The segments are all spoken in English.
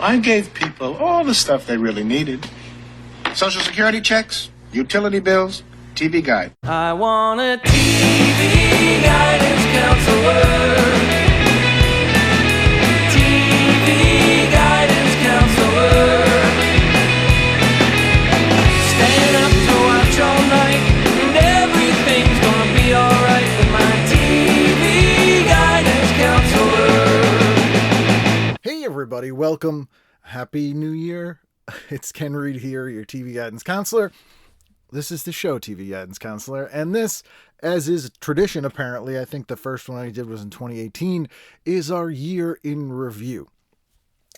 I gave people all the stuff they really needed. Social Security checks, utility bills, TV guide. I want a TV guidance counselor. TV guidance counselor. Staying up to watch all night, and everything's gonna be alright with my TV guidance counselor. Hey everybody, welcome. Happy New Year. It's Ken Reed here, your TV guidance counselor. This is the show, TV Guidance Counselor, and this, as is tradition apparently, I think the first one I did was in 2018, is our year in review.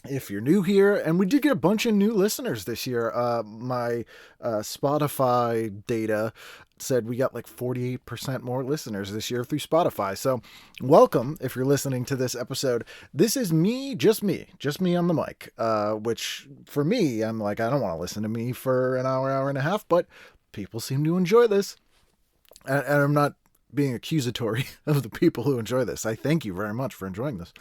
If you're new here, and we did get a bunch of new listeners this year, my Spotify data said we got like 48% more listeners this year through Spotify. So welcome if you're listening to this episode. This is me, just me on the mic, which for me, I'm like, I don't want to listen to me for an hour and a half, but people seem to enjoy this. And I'm not being accusatory of the people who enjoy this. I thank you very much for enjoying this.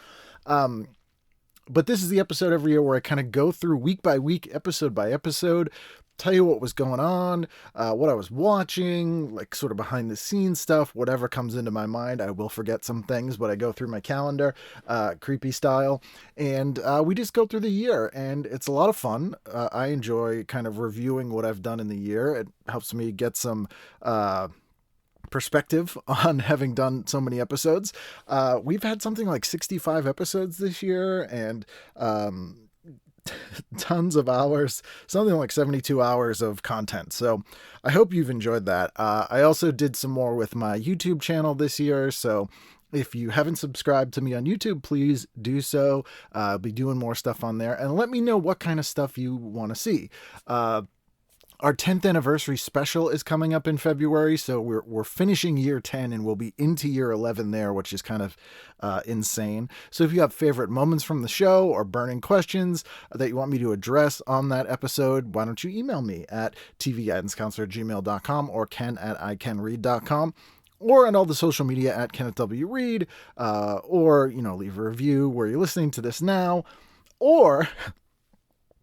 But this is the episode every year where I kind of go through week by week, episode by episode, tell you what was going on, what I was watching, like sort of behind the scenes stuff, whatever comes into my mind. I will forget some things, but I go through my calendar, creepy style, and we just go through the year, and it's a lot of fun. I enjoy kind of reviewing what I've done in the year. It helps me get some perspective on having done so many episodes. We've had something like 65 episodes this year, and tons of hours, something like 72 hours of content. So I hope you've enjoyed that. I also did some more with my YouTube channel this year. So if you haven't subscribed to me on YouTube, please do so. I'll be doing more stuff on there, and let me know what kind of stuff you want to see. Our 10th anniversary special is coming up in February, so we're finishing year 10 and we'll be into year 11 there, which is kind of insane. So if you have favorite moments from the show or burning questions that you want me to address on that episode, why don't you email me at tvguidancecounselor@gmail.com or ken@icanread.com, or on all the social media at Kenneth W. Reed, or, leave a review where you're listening to this now, or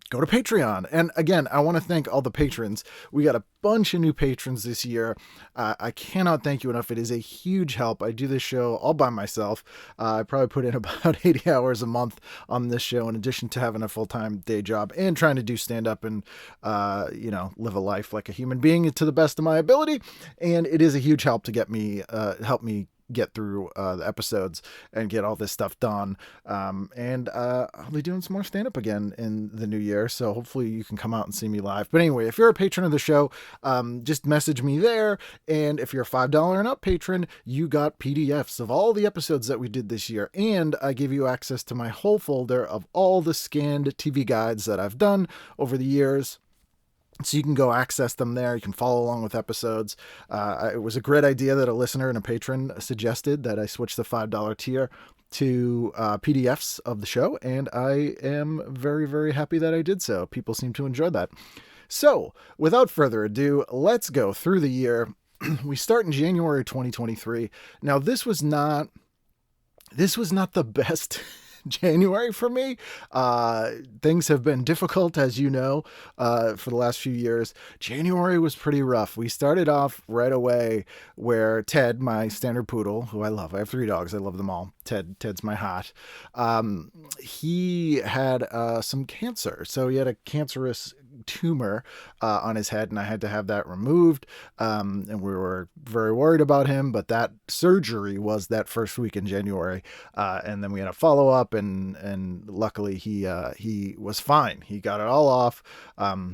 go to Patreon. And again, I want to thank all the patrons. We got a bunch of new patrons this year. I cannot thank you enough. It is a huge help. I do this show all by myself. I probably put in about 80 hours a month on this show, in addition to having a full-time day job and trying to do stand-up and, live a life like a human being to the best of my ability. And it is a huge help to help me get through the episodes and get all this stuff done. And I'll be doing some more stand-up again in the new year, so hopefully you can come out and see me live. But anyway, if you're a patron of the show, just message me there. And if you're a $5 and up patron, you got PDFs of all the episodes that we did this year. And I give you access to my whole folder of all the scanned TV guides that I've done over the years. So you can go access them there. You can follow along with episodes. It was a great idea that a listener and a patron suggested that I switch the $5 tier to PDFs of the show, and I am very, very happy that I did so. People seem to enjoy that. So without further ado, let's go through the year. We start in January 2023. Now, this was not the best January for me. Things have been difficult, as you know, for the last few years. January was pretty rough. We started off right away where Ted, my standard poodle, who I love, I have 3 dogs, I love them all. Ted's my heart. He had some cancer. So he had a cancerous tumor on his head, and I had to have that removed. And we were very worried about him, but that surgery was that first week in January. And then we had a follow-up, and luckily he was fine. He got it all off.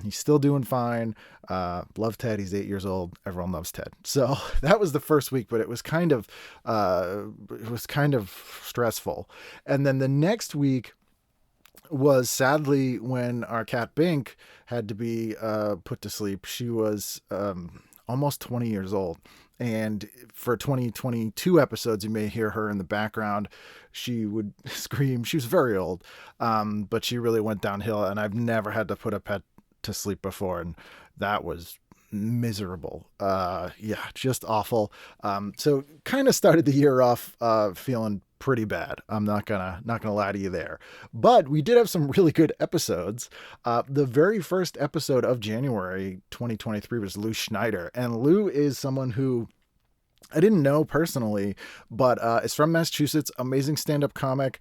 He's still doing fine. Love Ted. He's 8 years old. Everyone loves Ted. So that was the first week, but it was kind of stressful. And then the next week was sadly when our cat Bink had to be put to sleep. She was almost 20 years old. And for 2022 episodes, you may hear her in the background. She would scream. She was very old, but she really went downhill. And I've never had to put a pet to sleep before. And that was miserable. Just awful. So kind of started the year off feeling pretty bad. I'm not gonna lie to you there. But we did have some really good episodes. The very first episode of January 2023 was Lou Schneider, and Lou is someone who I didn't know personally, but is from Massachusetts, amazing stand-up comic.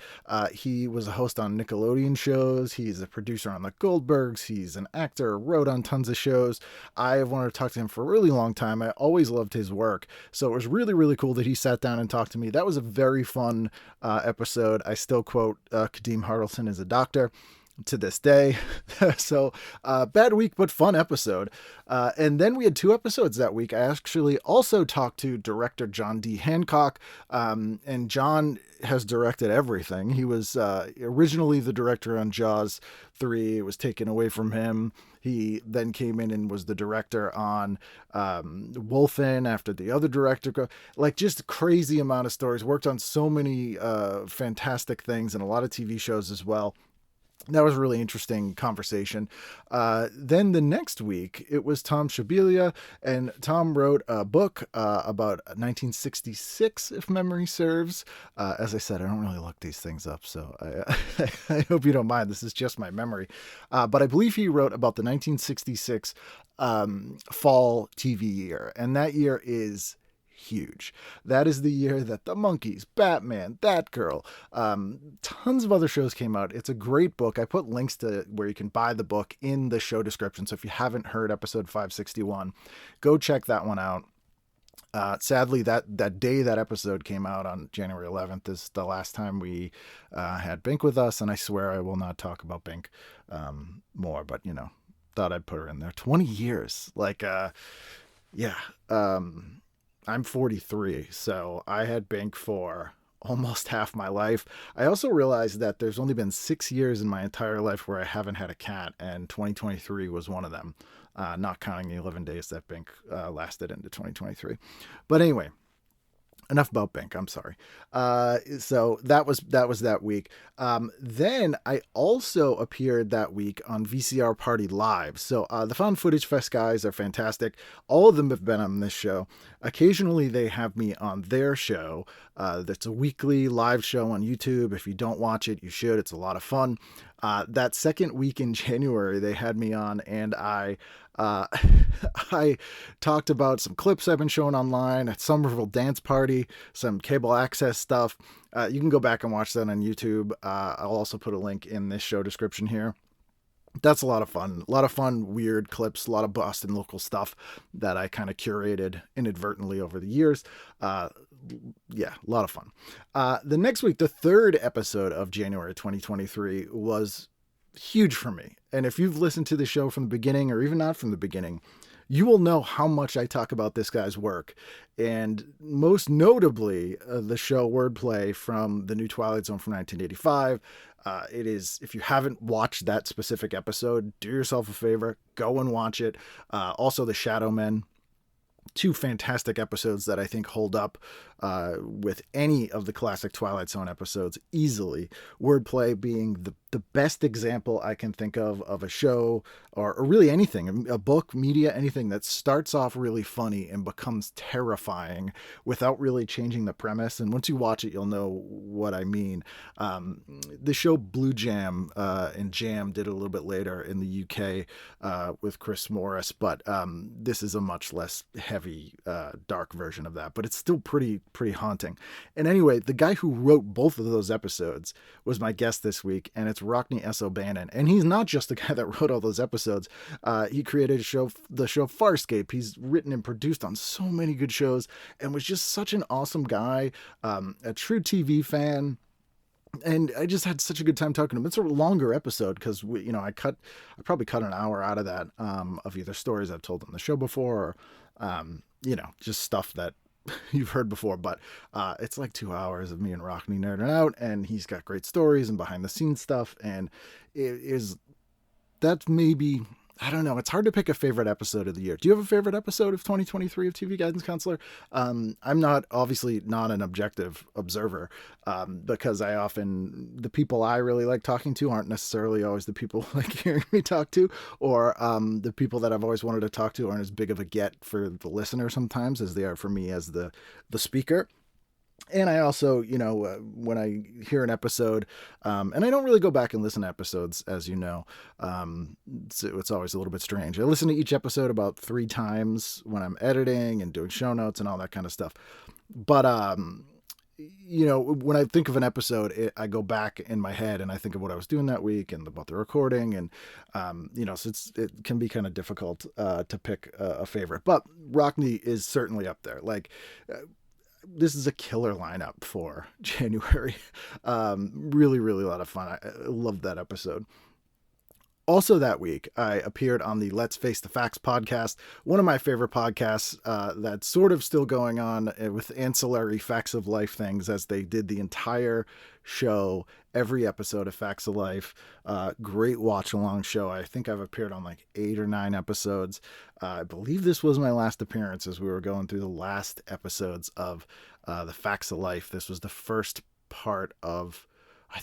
He was a host on Nickelodeon shows. He's a producer on The Goldbergs. He's an actor, wrote on tons of shows. I have wanted to talk to him for a really long time. I always loved his work. So it was really, really cool that he sat down and talked to me. That was a very fun episode. I still quote Kadeem Hartleson as a doctor to this day. So bad week, but fun episode. And then we had 2 episodes that week. I actually also talked to director John D. Hancock, and John has directed everything. He was originally the director on Jaws 3. It was taken away from him. He then came in and was the director on Wolfen after the other director. Like, just crazy amount of stories. Worked on so many fantastic things and a lot of TV shows as well. That was a really interesting conversation. Then the next week, it was Tom Shabilia, and Tom wrote a book about 1966, if memory serves. As I said, I don't really look these things up, so I hope you don't mind. This is just my memory. But I believe he wrote about the 1966 fall TV year, and that year is huge. That is the year that The Monkees, Batman, That Girl, tons of other shows came out. It's a great book. I put links to where you can buy the book in the show description. So if you haven't heard episode 561, go check that one out. Sadly, that day that episode came out on January 11th is the last time we had Bink with us, and I swear I will not talk about Bink more, but, thought I'd put her in there. 20 years. I'm 43, so I had Bink for almost half my life. I also realized that there's only been 6 years in my entire life where I haven't had a cat, and 2023 was one of them, not counting the 11 days that Bink lasted into 2023. But anyway, enough about Bink. I'm sorry. So that was that week. Then I also appeared that week on VCR Party Live. So the Found Footage Fest guys are fantastic. All of them have been on this show. Occasionally they have me on their show. That's a weekly live show on YouTube. If you don't watch it, you should. It's a lot of fun. That second week in January, they had me on, and I talked about some clips I've been showing online at Somerville Dance Party, some cable access stuff. You can go back and watch that on YouTube. I'll also put a link in this show description here. That's a lot of fun, weird clips, a lot of Boston local stuff that I kind of curated inadvertently over the years. Yeah, a lot of fun. The next week, the third episode of January 2023 was huge for me. And if you've listened to the show from the beginning, or even not from the beginning, you will know how much I talk about this guy's work. And most notably, the show Wordplay from the new Twilight Zone from 1985. It is, if you haven't watched that specific episode, do yourself a favor, go and watch it. Also, The Shadow Men. 2 fantastic episodes that I think hold up with any of the classic Twilight Zone episodes easily. Wordplay being the best example I can think of a show or really anything, a book, media, anything that starts off really funny and becomes terrifying without really changing the premise. And once you watch it, you'll know what I mean. The show Blue Jam and Jam did a little bit later in the UK with Chris Morris, but this is a much less heavy, dark version of that, but it's still pretty haunting. And anyway, the guy who wrote both of those episodes was my guest this week, and it's Rockney S. O'Bannon. And he's not just the guy that wrote all those episodes. He created the show Farscape. He's written and produced on so many good shows and was just such an awesome guy, a true TV fan. And I just had such a good time talking to him. It's a longer episode because I probably cut an hour out of that, of either stories I've told on the show before or, just stuff that you've heard before, but it's like 2 hours of me and Rockney nerding out, and he's got great stories and behind the scenes stuff, and that's maybe, I don't know, it's hard to pick a favorite episode of the year. Do you have a favorite episode of 2023 of TV Guidance Counselor? I'm obviously not an objective observer, because the people I really like talking to aren't necessarily always the people like hearing me talk to, or the people that I've always wanted to talk to aren't as big of a get for the listener sometimes as they are for me as the speaker. And I also, when I hear an episode, and I don't really go back and listen to episodes, as you know, it's always a little bit strange. I listen to each episode about 3 times when I'm editing and doing show notes and all that kind of stuff. But, when I think of an episode, I go back in my head and I think of what I was doing that week and about the recording. And, so it can be kind of difficult to pick a favorite. But Rockney is certainly up there. Like, this is a killer lineup for January. Really, really a lot of fun. I loved that episode. Also that week, I appeared on the Let's Face the Facts podcast, one of my favorite podcasts that's sort of still going on with ancillary Facts of Life things, as they did the entire show, every episode of Facts of Life. Great watch-along show. I think I've appeared on like 8 or 9 episodes. I believe this was my last appearance as we were going through the last episodes of the Facts of Life. This was the first part of,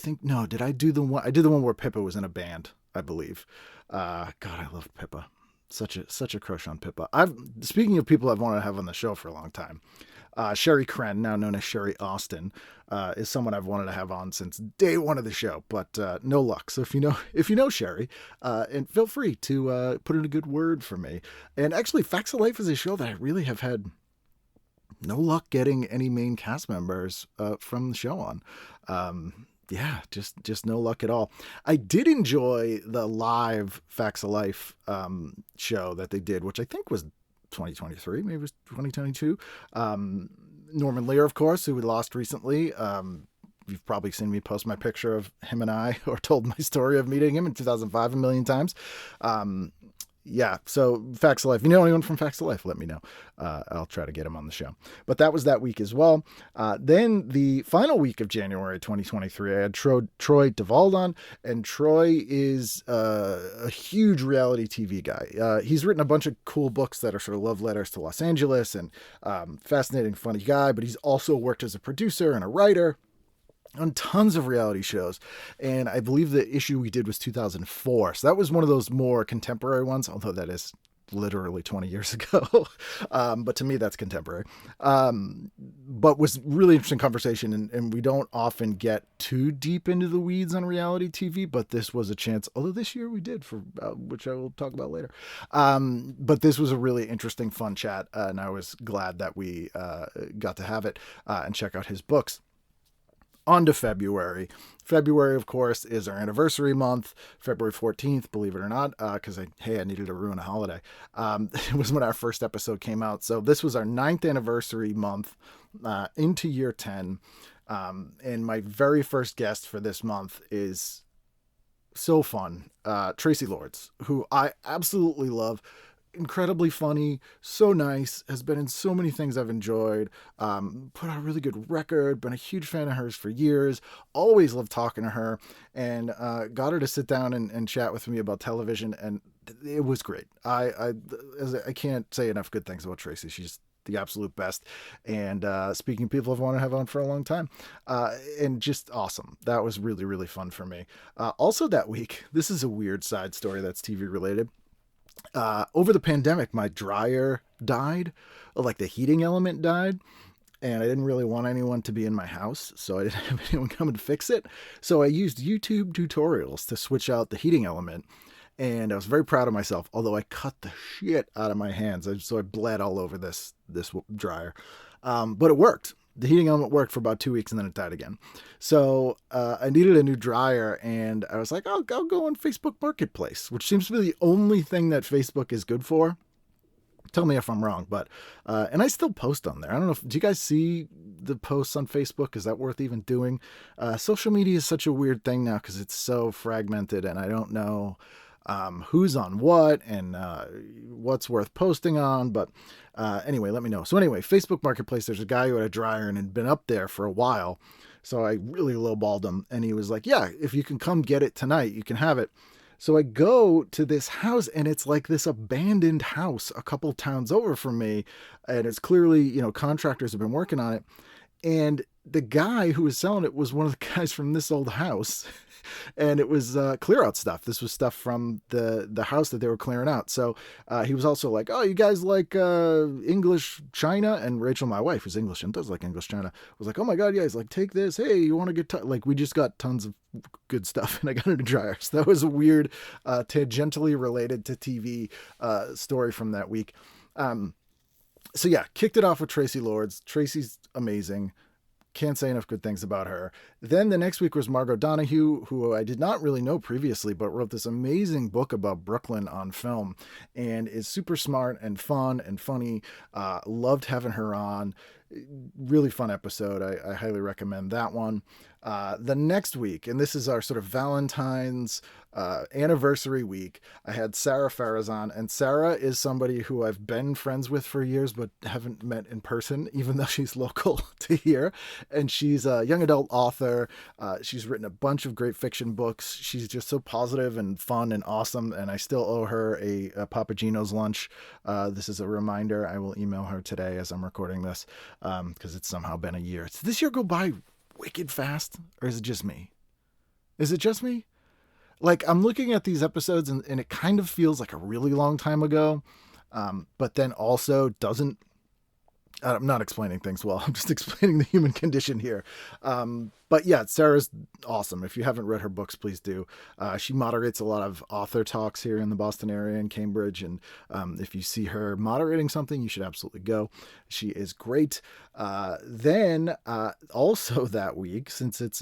did I do the one? I did the one where Pippa was in a band, I believe. God, I love Pippa. Such a crush on Pippa. Speaking of people I've wanted to have on the show for a long time, Sherry Kren, now known as Sherry Austin, is someone I've wanted to have on since day one of the show, but no luck. So if you know Sherry, and feel free to put in a good word for me. And actually, Facts of Life is a show that I really have had no luck getting any main cast members from the show on. Yeah, just no luck at all. I did enjoy the live Facts of Life show that they did, which I think was 2023, maybe it was 2022. Norman Lear, of course, who we lost recently. You've probably seen me post my picture of him and I, or told my story of meeting him in 2005 a million times. Yeah, so Facts of Life. If you know anyone from Facts of Life, let me know. I'll try to get him on the show. But that was that week as well. Then the final week of January 2023, I had Troy Duvall on, and Troy is a huge reality TV guy. He's written a bunch of cool books that are sort of love letters to Los Angeles, and fascinating, funny guy, but he's also worked as a producer and a writer on tons of reality shows. And I believe the issue we did was 2004. So that was one of those more contemporary ones, although that is literally 20 years ago. But to me, that's contemporary. But was really interesting conversation. And we don't often get too deep into the weeds on reality TV, but this was a chance, although this year we did, for which I will talk about later. But this was a really interesting, fun chat. And I was glad that we got to have it and check out his books. On to February. February, of course, is our anniversary month. February 14th, believe it or not, because I needed to ruin a holiday. It was when our first episode came out. So this was our 9th anniversary month into year 10. And my very first guest for this month is so fun. Tracy Lords, who I absolutely love. Incredibly funny, so nice, has been in so many things I've enjoyed, put out a really good record, been a huge fan of hers for years, always loved talking to her, and got her to sit down and chat with me about television, and it was great. I can't say enough good things about Tracy. She's the absolute best, and speaking of people I've wanted to have on for a long time, and just awesome. That was really, really fun for me. Also that week, this is a weird side story that's TV related. Over the pandemic, my dryer died, like the heating element died, and I didn't really want anyone to be in my house, so I didn't have anyone come and fix it. So I used YouTube tutorials to switch out the heating element, and I was very proud of myself, although I cut the shit out of my hands, so I bled all over this dryer. But it worked. The heating element worked for about 2 weeks, and then it died again. So I needed a new dryer, and I was like, I'll go on Facebook Marketplace, which seems to be the only thing that Facebook is good for. Tell me if I'm wrong, but and I still post on there. I don't know. Do you guys see the posts on Facebook? Is that worth even doing? Social media is such a weird thing now because it's so fragmented, and I don't know who's on what and what's worth posting on. But anyway, let me know. So anyway, Facebook Marketplace, there's a guy who had a dryer and had been up there for a while. So I really lowballed him, and he was like, yeah, if you can come get it tonight, you can have it. So I go to this house, and it's like this abandoned house a couple towns over from me. And it's clearly, contractors have been working on it. And the guy who was selling it was one of the guys from This Old House. And it was clear out stuff. This was stuff from the house that they were clearing out. So he was also like, oh, you guys like English China? And Rachel, my wife, who's English and does like English China, was like, oh my God, yeah. He's like, take this. Hey, you want to get, like, we just got tons of good stuff and I got it in a dryer. So that was a weird, tangentially related to TV story from that week. So yeah, kicked it off with Tracy Lords. Tracy's amazing. Can't say enough good things about her. Then the next week was Margot Donahue, who I did not really know previously, but wrote this amazing book about Brooklyn on film and is super smart and fun and funny. Loved having her on. Really fun episode. I highly recommend that one. The next week, and this is our sort of Valentine's anniversary week, I had Sarah Farah's on, and Sarah is somebody who I've been friends with for years but haven't met in person, even though she's local to here. And she's a young adult author. She's written a bunch of great fiction books. She's just so positive and fun and awesome, and I still owe her a Papa Gino's lunch. This is a reminder. I will email her today as I'm recording this, because it's somehow been a year. Did this year go by wicked fast, or is it just me? Is it just me? Like, I'm looking at these episodes and it kind of feels like a really long time ago, but then also doesn't. I'm not explaining things well. I'm just explaining the human condition here. But yeah, Sarah's awesome. If you haven't read her books, please do. She moderates a lot of author talks here in the Boston area and Cambridge. And if you see her moderating something, you should absolutely go. She is great. Then also that week, since it's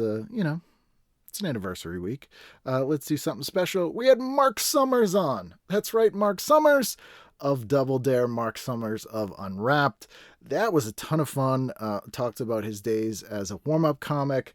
it's an anniversary week, let's do something special. We had Mark Summers on. That's right, Mark Summers of Double Dare, Mark Summers of Unwrapped. That was a ton of fun. Talked about his days as a warm-up comic.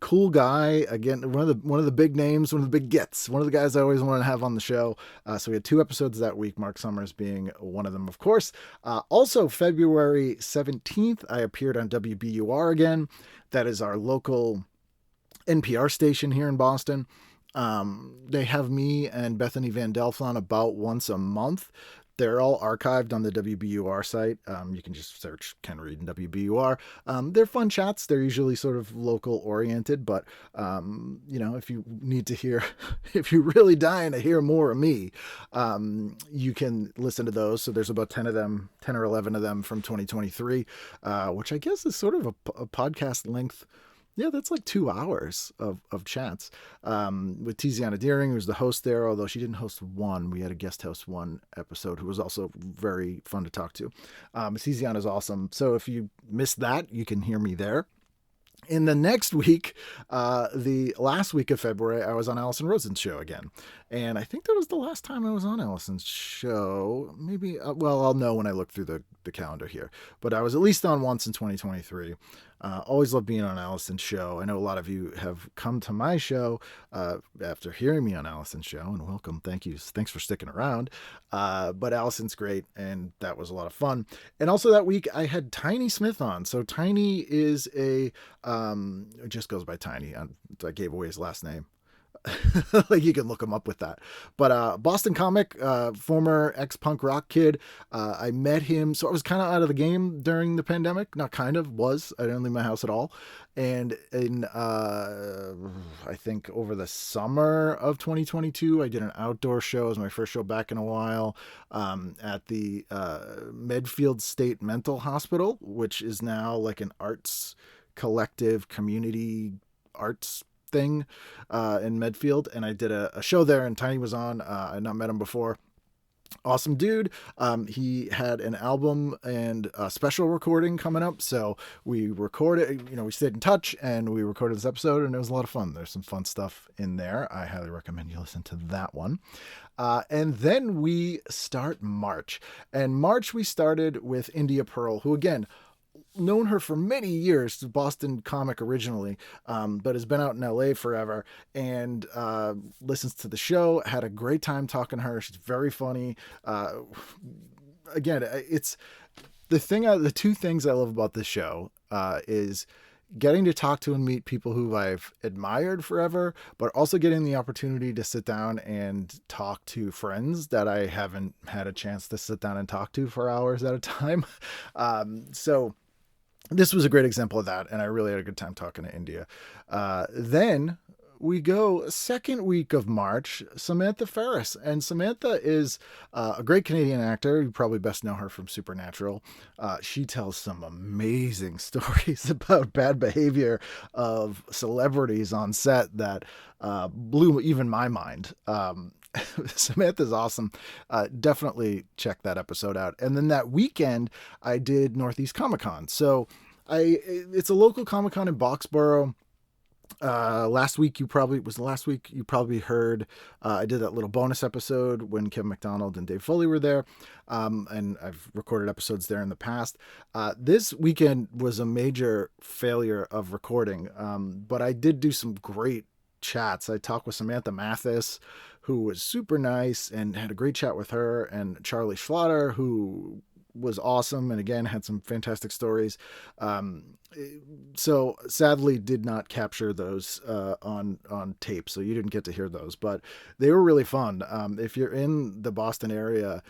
Cool guy. Again, one of the big names, one of the big gets, one of the guys I always wanted to have on the show. So we had 2 episodes that week, Mark Summers being one of them, of course. Also, February 17th, I appeared on WBUR again. That is our local NPR station here in Boston. They have me and Bethany Van Delft on about once a month. They're all archived on the WBUR site. You can just search Ken Reed and WBUR. They're fun chats. They're usually sort of local oriented, but if you need to hear, if you're really dying to hear more of me, you can listen to those. So there's about 10 or 11 of them from 2023, which I guess is sort of a podcast length. Yeah, that's like 2 hours of chats with Tiziana Deering, who's the host there, although she didn't host one. We had a guest host one episode who was also very fun to talk to. Tiziana's awesome. So if you missed that, you can hear me there. In the next week, the last week of February, I was on Allison Rosen's show again. And I think that was the last time I was on Allison's show. Maybe, I'll know when I look through the calendar here. But I was at least on once in 2023. Always love being on Allison's show. I know a lot of you have come to my show after hearing me on Allison's show, and welcome. Thank you. Thanks for sticking around. But Allison's great, and that was a lot of fun. And also that week, I had Tiny Smith on. So Tiny is it just goes by Tiny. I gave away his last name. Like, you can look him up with that. But Boston comic, former ex-punk rock kid. I met him, so I was kind of out of the game during the pandemic. Not kind of, was. I didn't leave my house at all. And in I think over the summer of 2022, I did an outdoor show. It was my first show back in a while, at the Medfield State Mental Hospital, which is now like an arts collective, community arts thing in Medfield. And I did a show there, and Tiny was on. I had not met him before. Awesome dude. He had an album and a special recording coming up, so we recorded, we stayed in touch and we recorded this episode, and it was a lot of fun. There's some fun stuff in there. I highly recommend you listen to that one. And then we start March, and March we started with India Pearl, who, again, known her for many years, Boston comic originally, but has been out in LA forever, and listens to the show. Had a great time talking to her. She's very funny. Again, it's the 2 things I love about this show is getting to talk to and meet people who I've admired forever, but also getting the opportunity to sit down and talk to friends that I haven't had a chance to sit down and talk to for hours at a time. So this was a great example of that, and I really had a good time talking to India. Then we go second week of March, Samantha Ferris. And Samantha is a great Canadian actor. You probably best know her from Supernatural. She tells some amazing stories about bad behavior of celebrities on set that blew even my mind. Samantha's awesome. Definitely check that episode out. And then that weekend, I did Northeast Comic Con. So it's a local Comic Con in Boxborough. Last week you probably heard I did that little bonus episode when Kevin McDonald and Dave Foley were there, and I've recorded episodes there in the past. This weekend was a major failure of recording, but I did do some great chats. I talked with Samantha Mathis, who was super nice, and had a great chat with her, and Charlie Schlatter, who was awesome, and again had some fantastic stories. So sadly did not capture those on tape, so you didn't get to hear those, but they were really fun. If you're in the Boston area,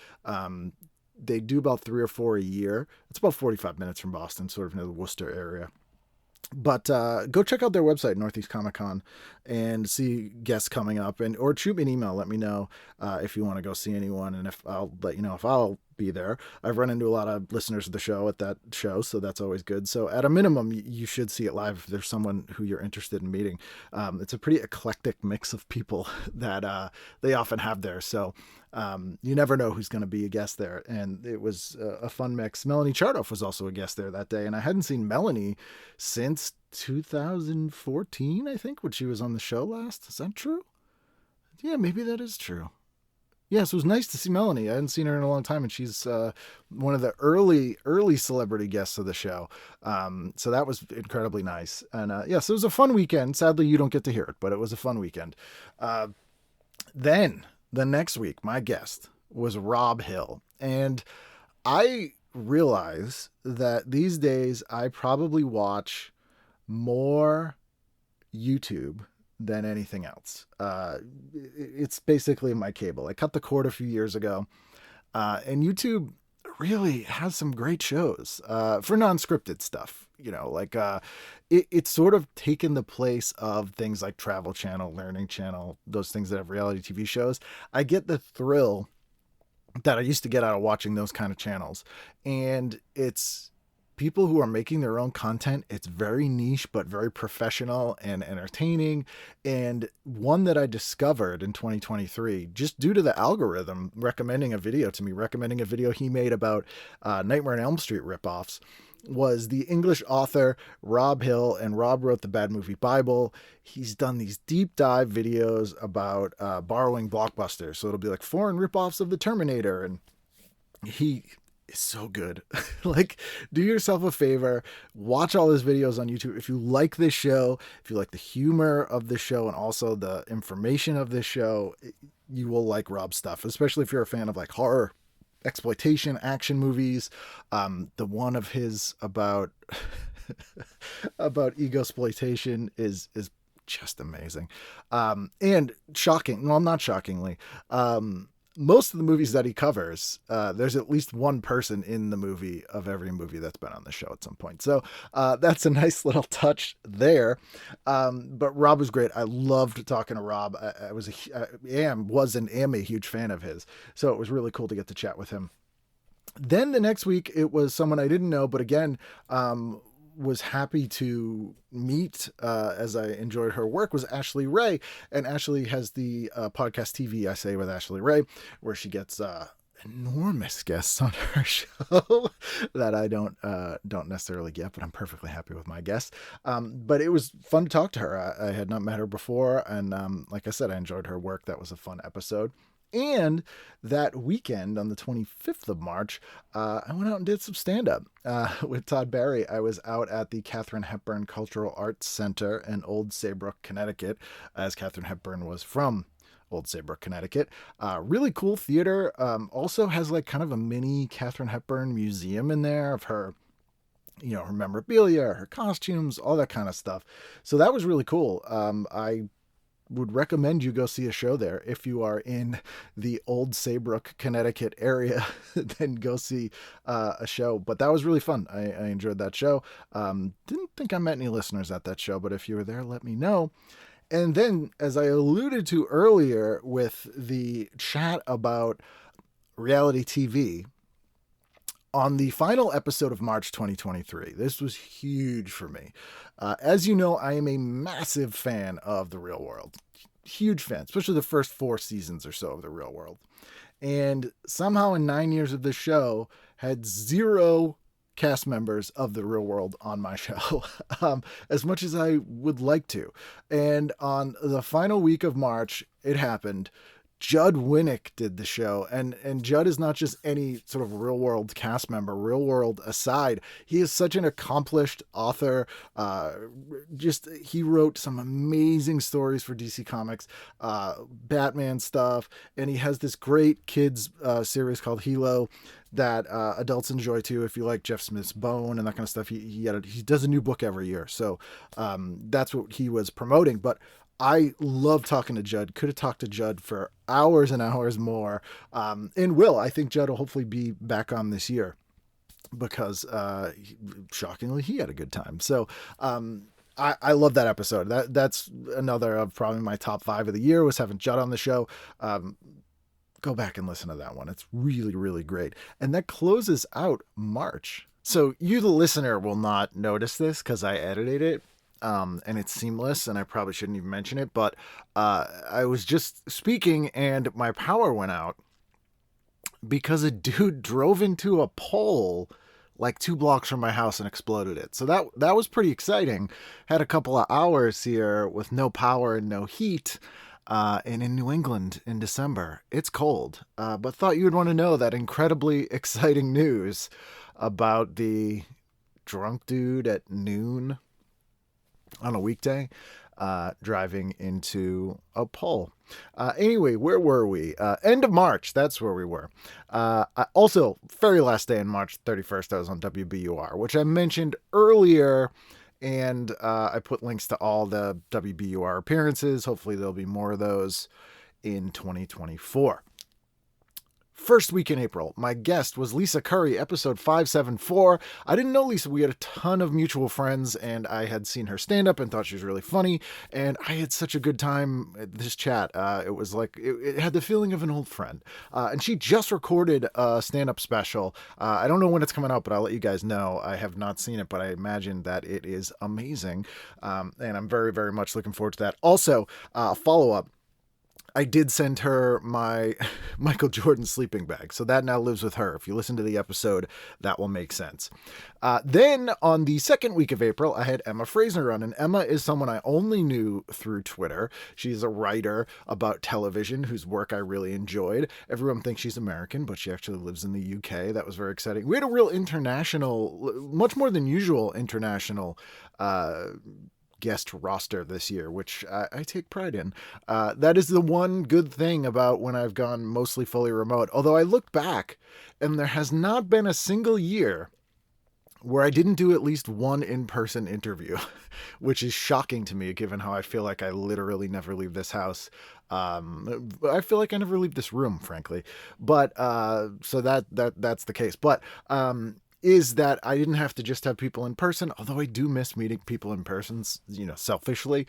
they do about 3 or 4 a year. It's about 45 minutes from Boston, sort of near the Worcester area. But go check out their website, Northeast Comic Con, and see guests coming up, or shoot me an email. Let me know if you want to go see anyone, and if I'll let you know if I'll be there. I've run into a lot of listeners of the show at that show, so that's always good. So at a minimum, you should see it live if there's someone who you're interested in meeting. It's a pretty eclectic mix of people that they often have there. So you never know who's going to be a guest there. And it was a fun mix. Melanie Chardoff was also a guest there that day, and I hadn't seen Melanie since 2014, I think, when she was on the show last. Is that true? Yeah, maybe that is true. Yes, it was nice to see Melanie. I hadn't seen her in a long time, and she's one of the early celebrity guests of the show. So that was incredibly nice. And yes, it was a fun weekend. Sadly, you don't get to hear it, but it was a fun weekend. Then the next week, my guest was Rob Hill. And I realize that these days I probably watch more YouTube than anything else. It's basically my cable. I cut the cord a few years ago, and YouTube really has some great shows for non-scripted stuff. It's sort of taken the place of things like Travel Channel, Learning Channel, those things that have reality TV shows. I get the thrill that I used to get out of watching those kind of channels, and it's people who are making their own content. It's very niche, but very professional and entertaining. And one that I discovered in 2023, just due to the algorithm recommending a video to me, recommending a video he made about Nightmare on Elm Street ripoffs, was the English author Rob Hill. And Rob wrote the Bad Movie Bible. He's done these deep dive videos about borrowing blockbusters. So it'll be like foreign ripoffs of the Terminator. And he is so good. Like, do yourself a favor, watch all his videos on YouTube. If you like this show, if you like the humor of the show and also the information of this show, you will like Rob's stuff, especially if you're a fan of like horror, exploitation, action movies. The one of his about about ego-sploitation is just amazing. And shocking, well, not shockingly, most of the movies that he covers, there's at least one person in the movie of every movie that's been on the show at some point. So that's a nice little touch there. But Rob was great. I loved talking to Rob. I am a huge fan of his. So it was really cool to get to chat with him. Then the next week, it was someone I didn't know, but again, was happy to meet as I enjoyed her work, was Ashley Ray. And Ashley has the podcast TV I Say with Ashley Ray, where she gets enormous guests on her show that I don't necessarily get, but I'm perfectly happy with my guests. But it was fun to talk to her. I had not met her before, and like I said, I enjoyed her work. That was a fun episode. And that weekend on the 25th of March, I went out and did some stand-up with Todd Barry. I was out at the Katharine Hepburn Cultural Arts Center in Old Saybrook, Connecticut, as Katharine Hepburn was from Old Saybrook, Connecticut. Really cool theater. Also has like kind of a mini Katharine Hepburn museum in there of her, her memorabilia, her costumes, all that kind of stuff. So that was really cool. I would recommend you go see a show there. If you are in the old Saybrook, Connecticut area, then go see a show. But that was really fun. I enjoyed that show. Didn't think I met any listeners at that show, but if you were there, let me know. And then, as I alluded to earlier with the chat about reality TV, on the final episode of March 2023, this was huge for me. As you know, I am a massive fan of The Real World. Huge fan, especially the first 4 seasons or so of The Real World. And somehow in 9 years of this show, had 0 cast members of The Real World on my show, as much as I would like to. And on the final week of March, it happened. Judd Winnick did the show, and Judd is not just any sort of Real World cast member, Real World aside. He is such an accomplished author. He wrote some amazing stories for DC Comics, Batman stuff, and he has this great kids series called Hilo that adults enjoy too. If you like Jeff Smith's Bone and that kind of stuff, he does a new book every year. So that's what he was promoting. But I love talking to Judd. Could have talked to Judd for hours and hours more. And will. I think Judd will hopefully be back on this year because, shockingly, he had a good time. So I love that episode. That's another of probably my top 5 of the year, was having Judd on the show. Go back and listen to that one. It's really, really great. And that closes out March. So you, the listener, will not notice this because I edited it. And it's seamless, and I probably shouldn't even mention it, but I was just speaking and my power went out because a dude drove into a pole like 2 blocks from my house and exploded it. So that was pretty exciting. Had a couple of hours here with no power and no heat, and in New England in December. It's cold, but thought you would want to know that incredibly exciting news about the drunk dude at noon on a weekday, driving into a pole. Anyway, where were we? End of March, that's where we were. Also, very last day in March 31st, I was on WBUR, which I mentioned earlier, and I put links to all the WBUR appearances. Hopefully there'll be more of those in 2024. First week in April, my guest was Lisa Curry, episode 574. I didn't know Lisa. We had a ton of mutual friends, and I had seen her stand up and thought she was really funny. And I had such a good time at this chat. It was like, it had the feeling of an old friend. And she just recorded a stand up special. I don't know when it's coming out, but I'll let you guys know. I have not seen it, but I imagine that it is amazing. And I'm very, very much looking forward to that. Also, follow up. I did send her my Michael Jordan sleeping bag, so that now lives with her. If you listen to the episode, that will make sense. Then on the second week of April, I had Emma Fraser on, and Emma is someone I only knew through Twitter. She's a writer about television whose work I really enjoyed. Everyone thinks she's American, but she actually lives in the UK. That was very exciting. We had a real international, much more than usual international guest roster this year, which I take pride in. That is the one good thing about when I've gone mostly fully remote. Although I look back and there has not been a single year where I didn't do at least one in-person interview, which is shocking to me given how I feel like I literally never leave this house. I feel like I never leave this room, frankly. But so that's the case. But is that I didn't have to just have people in person, although I do miss meeting people in person, selfishly.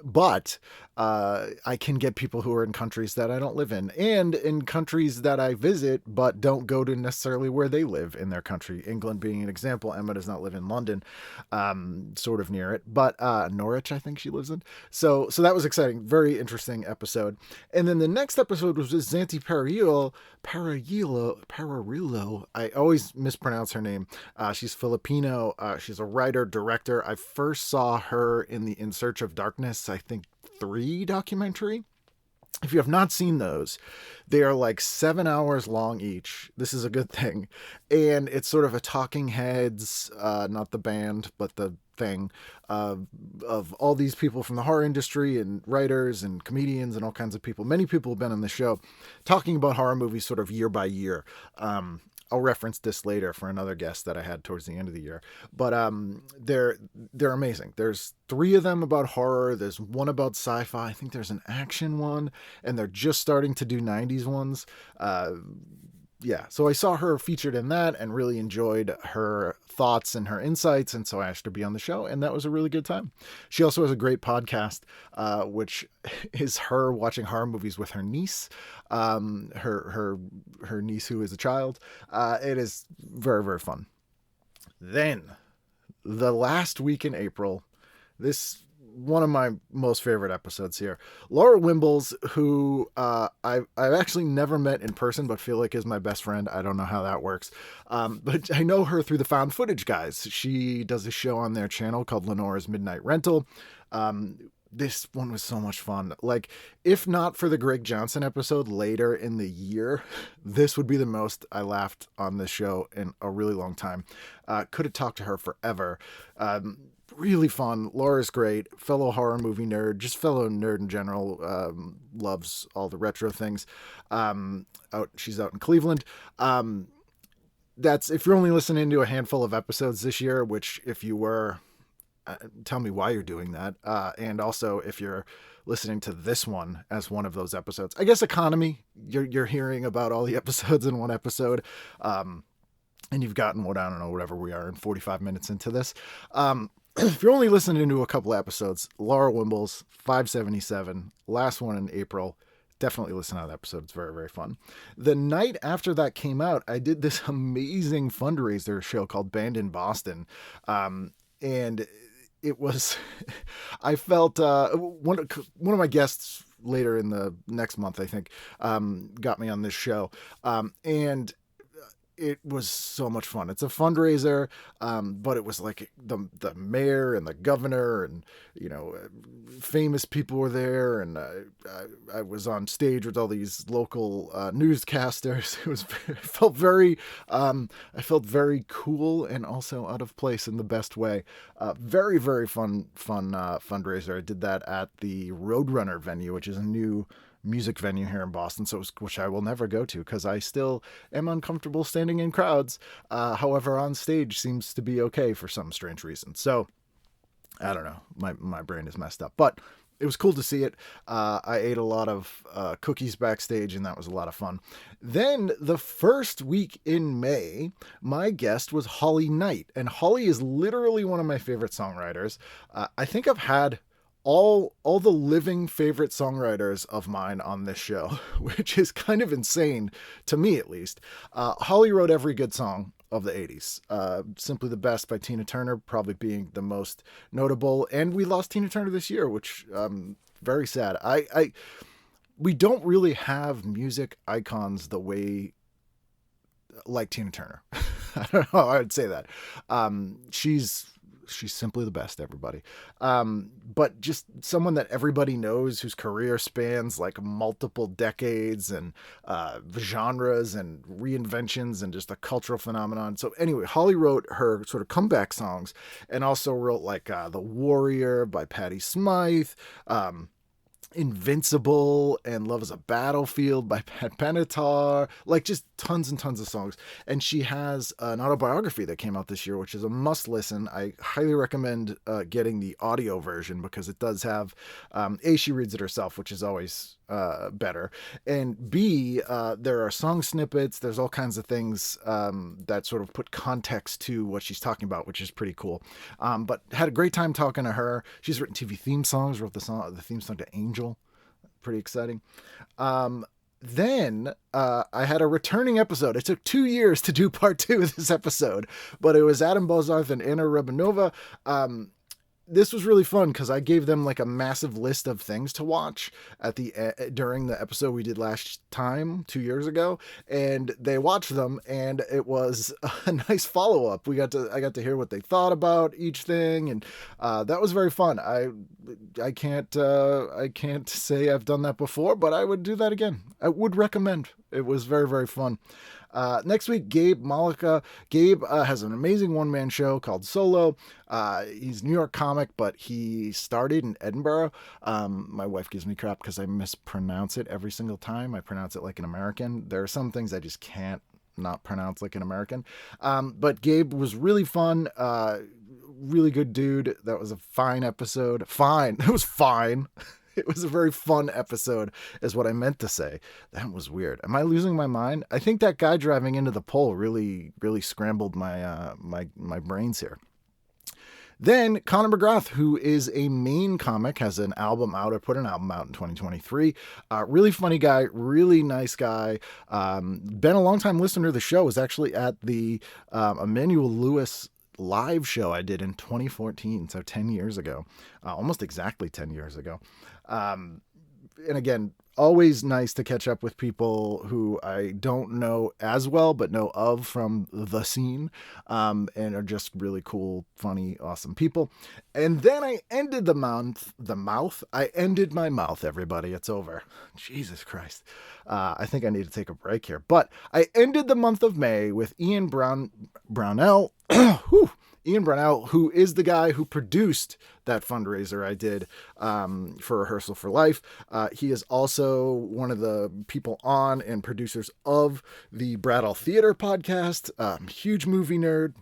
But I can get people who are in countries that I don't live in, and in countries that I visit but don't go to necessarily where they live in their country. England being an example. Emma does not live in London, sort of near it, but Norwich, I think she lives in. So that was exciting. Very interesting episode. And then the next episode was with Zanti Pararillo. I always mispronounce her name. She's Filipino. She's a writer, director. I first saw her in the In Search of Darkness, I think 3 documentary. If you have not seen those, they are like 7 hours long each. This is a good thing. And it's sort of a Talking Heads, not the band, but the thing of all these people from the horror industry and writers and comedians and all kinds of people. Many people have been on the show talking about horror movies sort of year by year. I'll reference this later for another guest that I had towards the end of the year. But they're amazing. There's 3 of them about horror. There's one about sci-fi. I think there's an action one, and they're just starting to do 90s ones. Yeah, so I saw her featured in that and really enjoyed her thoughts and her insights, and so I asked her to be on the show, and that was a really good time. She also has a great podcast, which is her watching horror movies with her niece, her niece who is a child. It is very, very fun. Then, the last week in April, this one of my most favorite episodes here. Laura Wimbles, who I've actually never met in person, but feel like is my best friend. I don't know how that works. But I know her through the Found Footage guys. She does a show on their channel called Lenora's Midnight Rental. This one was so much fun. Like, if not for the Greg Johnson episode later in the year, this would be the most I laughed on this show in a really long time. Could have talked to her forever. Really fun. Laura's great. Fellow horror movie nerd, just fellow nerd in general. Loves all the retro things. She's out in Cleveland. That's if you're only listening to a handful of episodes this year, which if you were, tell me why you're doing that. And also if you're listening to this one as one of those episodes, I guess economy, you're hearing about all the episodes in one episode. And you've gotten whatever we are in 45 minutes into this. If you're only listening to a couple episodes, Laura Wimbles, 577, last one in April, definitely listen to that episode. It's very, very fun. The night after that came out, I did this amazing fundraiser show called Band in Boston. And it was, I felt, one of my guests later in the next month, I think, got me on this show. And it was so much fun. It's a fundraiser, but it was like the mayor and the governor and, famous people were there. And I was on stage with all these local newscasters. I felt very cool and also out of place in the best way. Very, very fun fundraiser. I did that at the Roadrunner venue, which is a new music venue here in Boston, which I will never go to because I still am uncomfortable standing in crowds. However, on stage seems to be okay for some strange reason. So I don't know. My brain is messed up, but it was cool to see it. I ate a lot of cookies backstage, and that was a lot of fun. Then the first week in May, my guest was Holly Knight, and Holly is literally one of my favorite songwriters. I think I've had all the living favorite songwriters of mine on this show, which is kind of insane to me, at least. Holly wrote every good song of the 80s. Simply the Best by Tina Turner probably being the most notable, and we lost Tina Turner this year, which very sad. We don't really have music icons the way like Tina Turner. I don't know how I would say that. She's simply the best, everybody. But just someone that everybody knows, whose career spans like multiple decades and genres and reinventions and just a cultural phenomenon. So anyway, Holly wrote her sort of comeback songs and also wrote like The Warrior by Patti Smythe, Invincible and Love is a Battlefield by Pat Benatar, like just tons and tons of songs. And she has an autobiography that came out this year, which is a must listen. I highly recommend getting the audio version because it does have, A, she reads it herself, which is always better. And B, there are song snippets. There's all kinds of things that sort of put context to what she's talking about, which is pretty cool. But had a great time talking to her. She's written TV theme songs, wrote the theme song to Angel. Pretty exciting. Then I had a returning episode. It took 2 years to do part 2 of this episode, but it was Adam Bozarth and Anna Rubinova. This was really fun because I gave them like a massive list of things to watch during the episode we did last time 2 years ago, and they watched them, and it was a nice follow up. I got to hear what they thought about each thing, and that was very fun. I can't say I've done that before, but I would do that again. I would recommend. It was very, very fun. Next week, Gabe Malika. Gabe has an amazing one-man show called Solo. He's a New York comic, but he started in Edinburgh. My wife gives me crap because I mispronounce it every single time. I pronounce it like an American. There are some things I just can't not pronounced like an American. But Gabe was really fun. Really good dude. That was a fine episode. Fine. It was fine. It was a very fun episode is what I meant to say. That was weird. Am I losing my mind? I think that guy driving into the pole really scrambled my my brains here. Then Conor McGrath, who is a Maine comic, has an album out, or put an album out in 2023. Really funny guy, really nice guy. Been a long-time listener to the show. Was actually at the Emmanuel Lewis live show I did in 2014, so 10 years ago. Almost exactly 10 years ago. And again, always nice to catch up with people who I don't know as well, but know of from the scene, and are just really cool, funny, awesome people. And then I ended I ended my mouth, everybody. It's over. Jesus Christ. I think I need to take a break here, but I ended the month of May with Ian Brownell. Ian Brownell, who is the guy who produced that fundraiser I did for Rehearsal for Life. He is also one of the people on and producers of the Brattle Theater podcast. Huge movie nerd.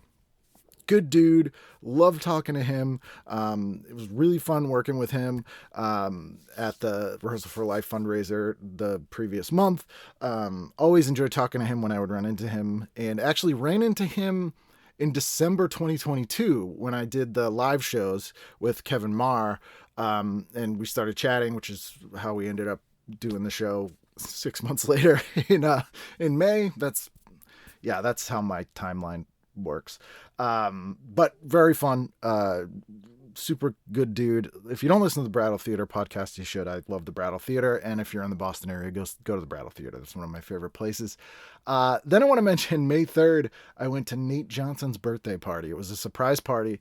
Good dude. Love talking to him. It was really fun working with him at the Rehearsal for Life fundraiser the previous month. Always enjoyed talking to him when I would run into him, and actually ran into him in December 2022 when I did the live shows with Kevin Marr, and we started chatting, which is how we ended up doing the show 6 months later in May. That's how my timeline works. But very fun, super good dude. If you don't listen to the Brattle Theater podcast, you should. I love the Brattle Theater, and if you're in the Boston area, go to the Brattle Theater. That's one of my favorite places. Then I want to mention May 3rd, I went to Nate Johnson's birthday party. It was a surprise party.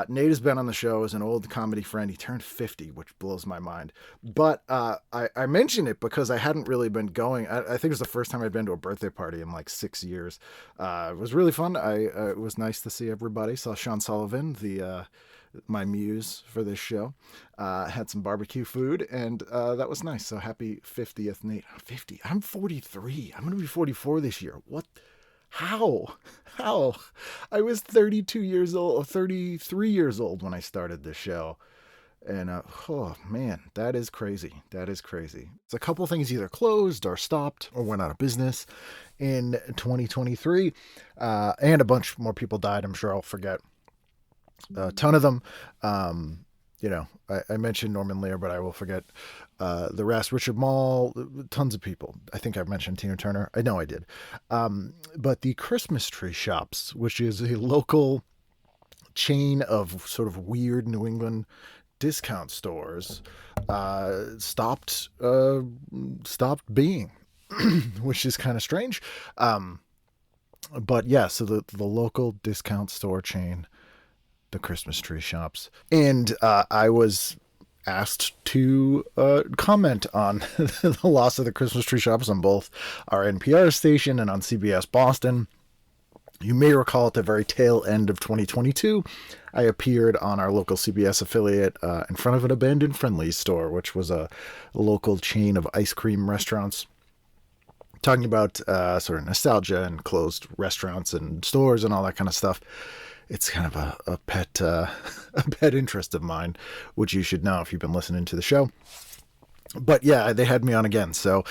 Nate has been on the show as an old comedy friend. He turned 50, which blows my mind. But I mention it because I hadn't really been going. I think it was the first time I'd been to a birthday party in like 6 years. It was really fun. It was nice to see everybody. Saw Sean Sullivan, my muse for this show. Had some barbecue food, and that was nice. So happy 50th, Nate. 50. I'm 43. I'm going to be 44 this year. What? How? I was 33 years old when I started this show. And, oh man, that is crazy. It's a couple things either closed or stopped or went out of business in 2023. And a bunch more people died. I'm sure I'll forget a ton of them. I mentioned Norman Lear, but I will forget the rest. Richard Mall, tons of people. I think I mentioned Tina Turner. I know I did. But the Christmas Tree Shops, which is a local chain of sort of weird New England discount stores, stopped being, which is kind of strange. But yeah, so the local discount store chain, the Christmas Tree Shops. And I was asked to comment on the loss of the Christmas Tree Shops on both our NPR station and on CBS Boston. You may recall at the very tail end of 2022, I appeared on our local CBS affiliate in front of an abandoned Friendly's store, which was a local chain of ice cream restaurants, talking about sort of nostalgia and closed restaurants and stores and all that kind of stuff. It's kind of a pet interest of mine, which you should know if you've been listening to the show. But yeah, they had me on again. So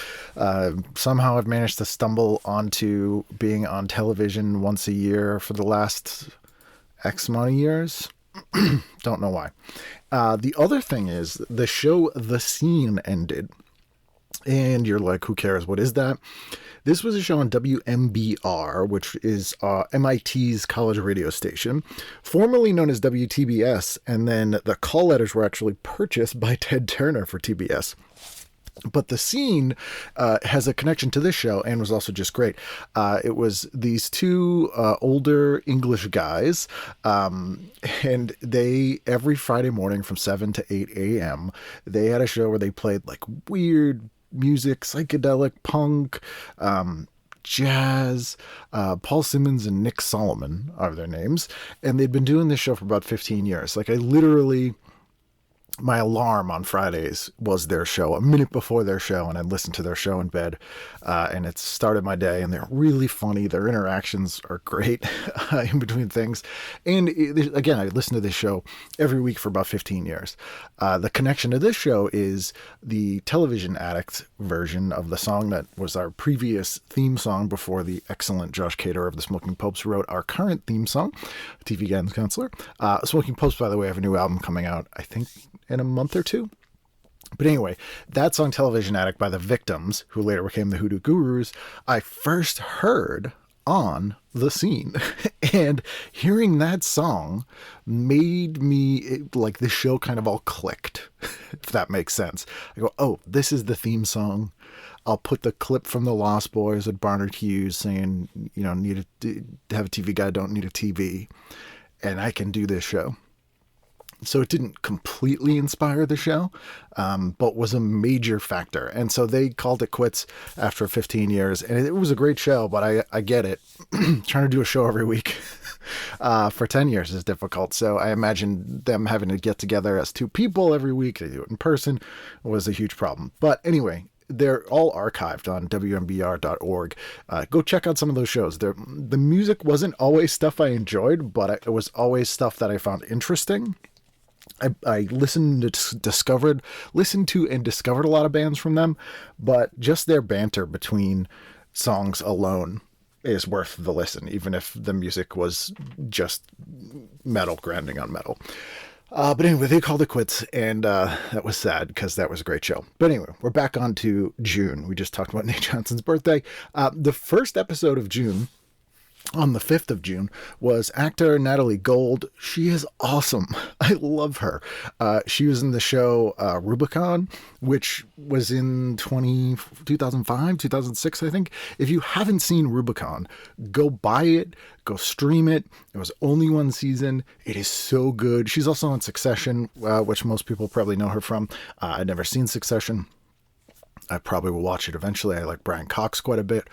somehow I've managed to stumble onto being on television once a year for the last X amount of years. Don't know why. The other thing is the show The Scene ended. And you're like, who cares? What is that? This was a show on WMBR, which is MIT's college radio station, formerly known as WTBS. And then the call letters were actually purchased by Ted Turner for TBS. But The Scene has a connection to this show and was also just great. It was these two older English guys, and they, every Friday morning from 7 to 8 a.m., they had a show where they played like weird music, psychedelic punk, jazz. Paul Simmons and Nick Solomon are their names. And they'd been doing this show for about 15 years. Like I literally my alarm on Fridays was their show, a minute before their show, and I'd listen to their show in bed, and it started my day, and they're really funny. Their interactions are great in between things. And again, I listen to this show every week for about 15 years. The connection to this show is the Television Addict version of the song that was our previous theme song before the excellent Josh Cater of the Smoking Popes wrote our current theme song, TV Guidance Counselor. Smoking Popes, by the way, have a new album coming out, I think, in a month or two. But anyway, that song Television Addict by the Victims, who later became the Hoodoo Gurus, I first heard on The Scene. And hearing that song made me, like, the show kind of all clicked, if that makes sense. I go, oh, this is the theme song. I'll put the clip from the Lost Boys with Barnard Hughes saying, you know, need to have a TV guy, don't need a TV. And I can do this show. So it didn't completely inspire the show, but was a major factor. And so they called it quits after 15 years. And it was a great show, but I get it. Trying to do a show every week for 10 years is difficult. So I imagine them having to get together as two people every week, they do it in person, was a huge problem. But anyway, they're all archived on WMBR.org. Go check out some of those shows. The music wasn't always stuff I enjoyed, but it was always stuff that I found interesting. I listened to and discovered a lot of bands from them, but just their banter between songs alone is worth the listen, even if the music was just metal grinding on metal. But anyway, they called it quits, and that was sad because that was a great show. But anyway, we're back on to June. We just talked about Nate Johnson's birthday. The first episode of June, on the 5th of June, was actor Natalie Gold. She is awesome. I love her. She was in the show Rubicon, which was in 2005, 2006, I think. If you haven't seen Rubicon, go buy it, go stream it. It was only one season. It is so good. She's also on Succession, which most people probably know her from. I'd never seen Succession. I probably will watch it eventually. I like Brian Cox quite a bit.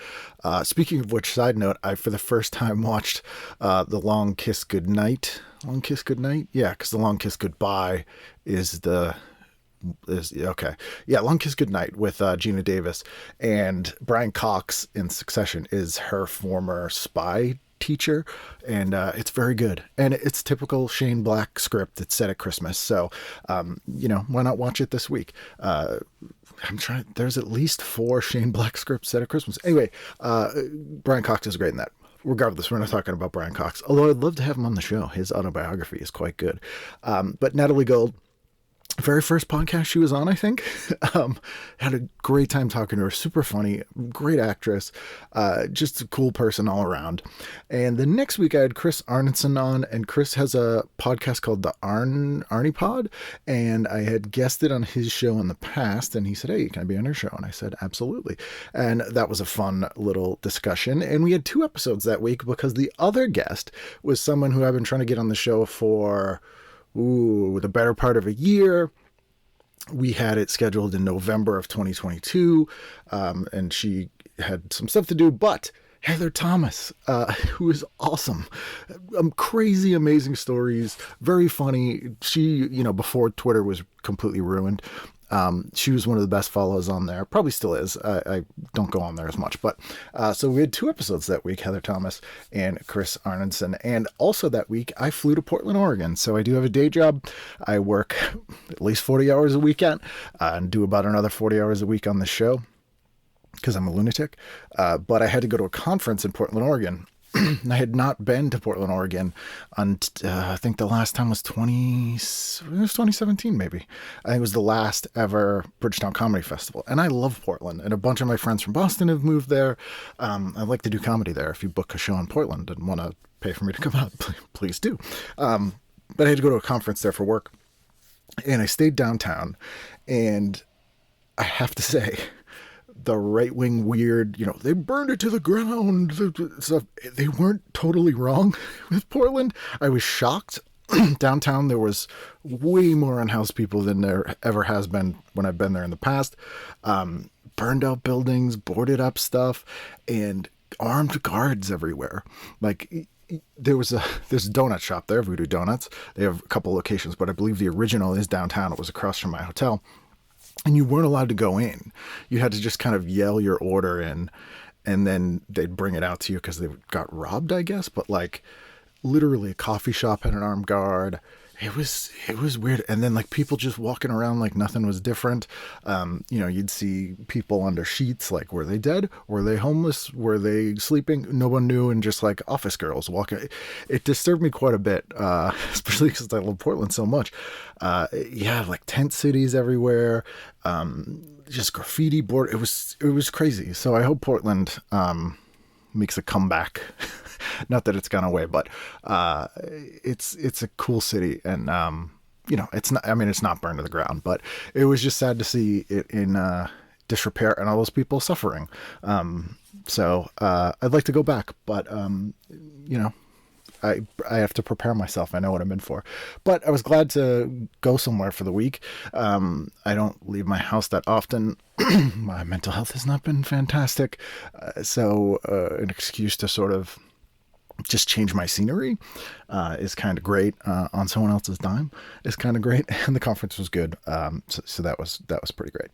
Speaking of which, side note, I for the first time watched The Long Kiss Goodnight. Long Kiss Goodnight? Yeah, because The Long Kiss Goodbye is okay. Yeah, Long Kiss Goodnight with Gina Davis. And Brian Cox in Succession is her former spy teacher, and it's very good. And it's typical Shane Black script. It's set at Christmas. So, why not watch it this week? There's at least 4 Shane Black scripts set at Christmas. Anyway, Brian Cox is great in that. Regardless, we're not talking about Brian Cox, although I'd love to have him on the show. His autobiography is quite good. But Natalie Gold, very first podcast she was on, I think, had a great time talking to her. Super funny, great actress, just a cool person all around. And the next week I had Chris Arneson on, and Chris has a podcast called the Arnie Pod, and I had guested on his show in the past, and he said, hey, can I be on your show? And I said, absolutely. And that was a fun little discussion. And we had 2 episodes that week because the other guest was someone who I've been trying to get on the show for the better part of a year. We had it scheduled in November of 2022, and she had some stuff to do, but Heather Thomas, who is awesome. Crazy, amazing stories, very funny. She, before Twitter was completely ruined, she was one of the best follows on there. Probably still is. I don't go on there as much. But so we had 2 episodes that week, Heather Thomas and Chris Arneson. And also that week, I flew to Portland, Oregon. So I do have a day job. I work at least 40 hours a weekend and do about another 40 hours a week on the show because I'm a lunatic. But I had to go to a conference in Portland, Oregon. I had not been to Portland, Oregon, and I think the last time was 2017, maybe. I think it was the last ever Bridgetown Comedy Festival. And I love Portland, and a bunch of my friends from Boston have moved there. I'd like to do comedy there. If you book a show in Portland and want to pay for me to come out, please do. But I had to go to a conference there for work, and I stayed downtown, and I have to say, the right-wing weird, they burned it to the ground stuff. They weren't totally wrong with Portland. I was shocked. Downtown, there was way more unhoused people than there ever has been when I've been there in the past. Burned out buildings, boarded up stuff, and armed guards everywhere. Like, there's a donut shop there, Voodoo Donuts. They have a couple locations, but I believe the original is downtown. It was across from my hotel. And you weren't allowed to go in. You had to just kind of yell your order in, and then they'd bring it out to you because they got robbed, I guess. But like literally a coffee shop had an armed guard. It was weird. And then like people just walking around like nothing was different. You'd see people under sheets, like were they dead? Were they homeless? Were they sleeping? No one knew. And just like office girls walking. It disturbed me quite a bit, especially because I love Portland so much. Like tent cities everywhere. Just graffiti board. It was crazy. So I hope Portland makes a comeback. Not that it's gone away, but it's a cool city, and it's not. I mean, it's not burned to the ground, but it was just sad to see it in disrepair and all those people suffering. So I'd like to go back, but I have to prepare myself. I know what I'm in for. But I was glad to go somewhere for the week. I don't leave my house that often. My mental health has not been fantastic. So an excuse to sort of just change my scenery is kind of great. On someone else's dime is kind of great. And the conference was good. So that was pretty great.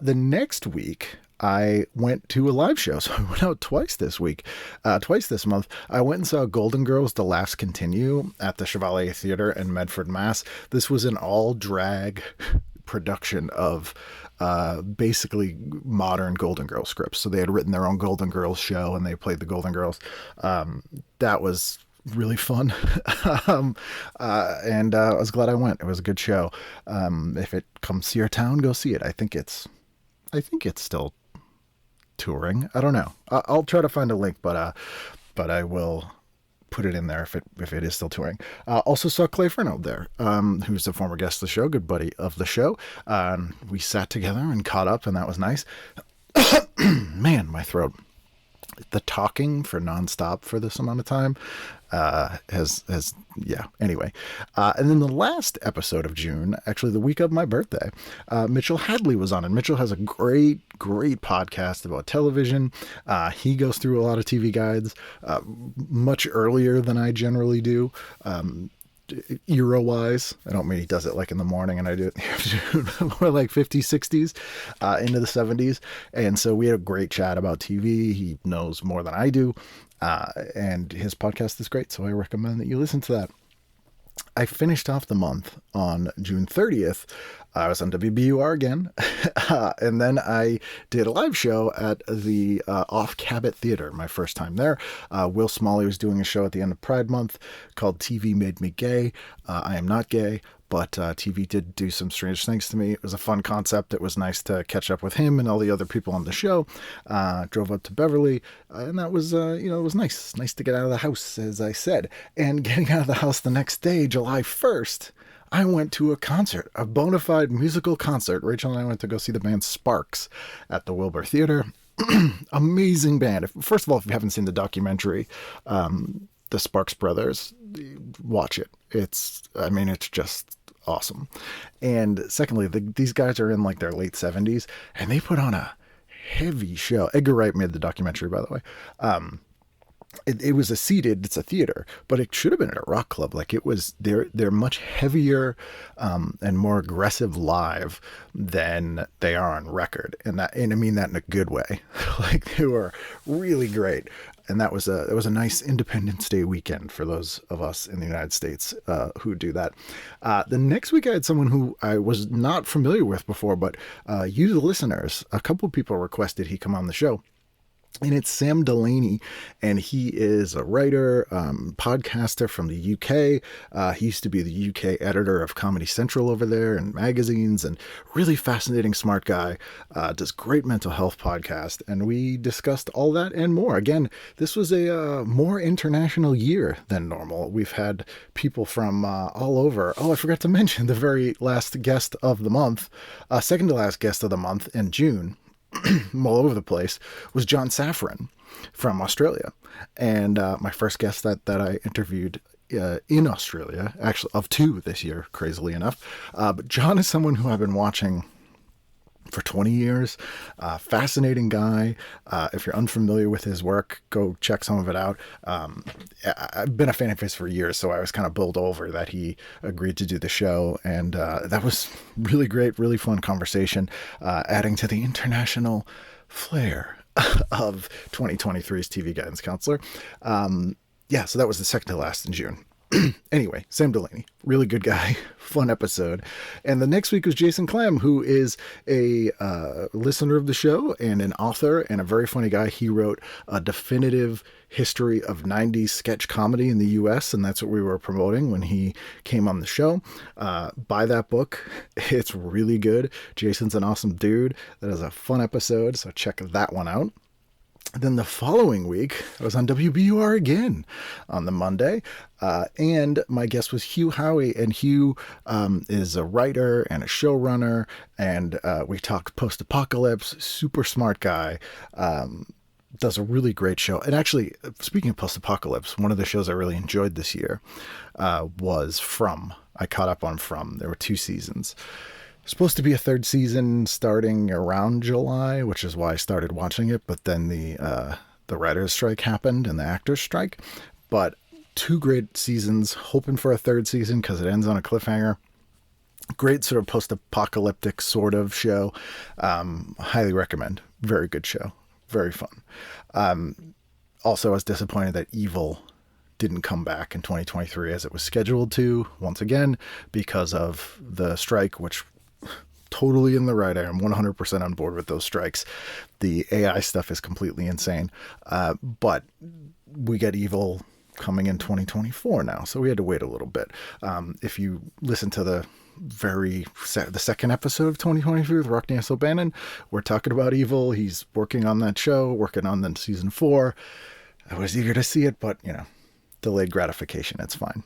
The next week, I went to a live show. So I went out twice this month. I went and saw Golden Girls, The Laughs Continue at the Chevalier Theater in Medford, Mass. This was an all drag production of basically modern Golden Girls scripts. So they had written their own Golden Girls show and they played the Golden Girls. That was really fun. And I was glad I went. It was a good show. If it comes to your town, go see it. I think it's still touring. I don't know. I'll try to find a link, but I will put it in there if it is still touring. Also saw Clay Fernald there, who's a former guest of the show, good buddy of the show. We sat together and caught up, and that was nice. Man, my throat. The talking for nonstop for this amount of time anyway. And then the last episode of June, actually the week of my birthday, Mitchell Hadley was on, and Mitchell has a great podcast about television. He goes through a lot of TV guides much earlier than I generally do. Era wise, I don't mean he does it like in the morning and I do it in the afternoon, more like 50s, 60s, into the 70s. And so we had a great chat about TV. He knows more than I do. And his podcast is great. So I recommend that you listen to that. I finished off the month on June 30th. I was on WBUR again. And then I did a live show at the Off Cabot Theater, my first time there. Will Smalley was doing a show at the end of Pride Month called TV Made Me Gay. I am not gay, but TV did do some strange things to me. It was a fun concept. It was nice to catch up with him and all the other people on the show. Drove up to Beverly, and that was, it was nice. Nice to get out of the house, as I said. And getting out of the house the next day, July 1st, I went to a concert, a bona fide musical concert. Rachel and I went to go see the band Sparks at the Wilbur Theater. Amazing band. First of all, if you haven't seen the documentary, the Sparks Brothers, watch it. It's just awesome. And secondly, these guys are in like their late 70s, and they put on a heavy show. Edgar Wright made the documentary, by the way. It was it's a theater, but it should have been at a rock club. Like it was, they're much heavier and more aggressive live than they are on record. And I mean that in a good way. Like they were really great. And that was a nice Independence Day weekend for those of us in the United States who do that. The next week I had someone who I was not familiar with before, but you the listeners, a couple of people requested he come on the show. And it's Sam Delaney, and he is a writer, podcaster from the UK. He used to be the UK editor of Comedy Central over there and magazines, and really fascinating, smart guy. Does great mental health podcast, and we discussed all that and more. Again, this was a more international year than normal. We've had people from all over. Oh, I forgot to mention the very last guest of the month, second to last guest of the month in June. All over the place, was John Safran from Australia. And my first guest that I interviewed in Australia, actually of two this year, crazily enough. But John is someone who I've been watching for 20 years. Fascinating guy. If you're unfamiliar with his work, go check some of it out. I've been a fan of his for years, so I was kind of bowled over that he agreed to do the show. And that was really great, really fun conversation, adding to the international flair of 2023's TV Guidance Counselor. So that was the second to last in June. Anyway, Sam Delaney, really good guy, fun episode. And the next week was Jason Clam, who is a listener of the show and an author and a very funny guy. He wrote a definitive history of 90s sketch comedy in the U.S., and that's what we were promoting when he came on the show. Buy that book. It's really good. Jason's an awesome dude. That is a fun episode, so check that one out. Then the following week, I was on WBUR again on the Monday, and my guest was Hugh Howey, and Hugh is a writer and a showrunner, and we talked post-apocalypse, super smart guy, does a really great show. And actually, speaking of post-apocalypse, one of the shows I really enjoyed this year was From. I caught up on From. There were 2 seasons. Supposed to be a 3rd season starting around July, which is why I started watching it. But then the writer's strike happened and the actor's strike. But 2 great seasons, hoping for a 3rd season because it ends on a cliffhanger. Great sort of post-apocalyptic sort of show. Highly recommend. Very good show. Very fun. Also, I was disappointed that Evil didn't come back in 2023 as it was scheduled to, once again, because of the strike, which totally in the right. I am 100% on board with those strikes. The AI stuff is completely insane. But we get Evil coming in 2024 now, so we had to wait a little bit. If you listen to the second episode of 2023 with Rockne O'Bannon, we're talking about Evil. He's working on that show, working on the season 4. I was eager to see it, but delayed gratification. It's fine.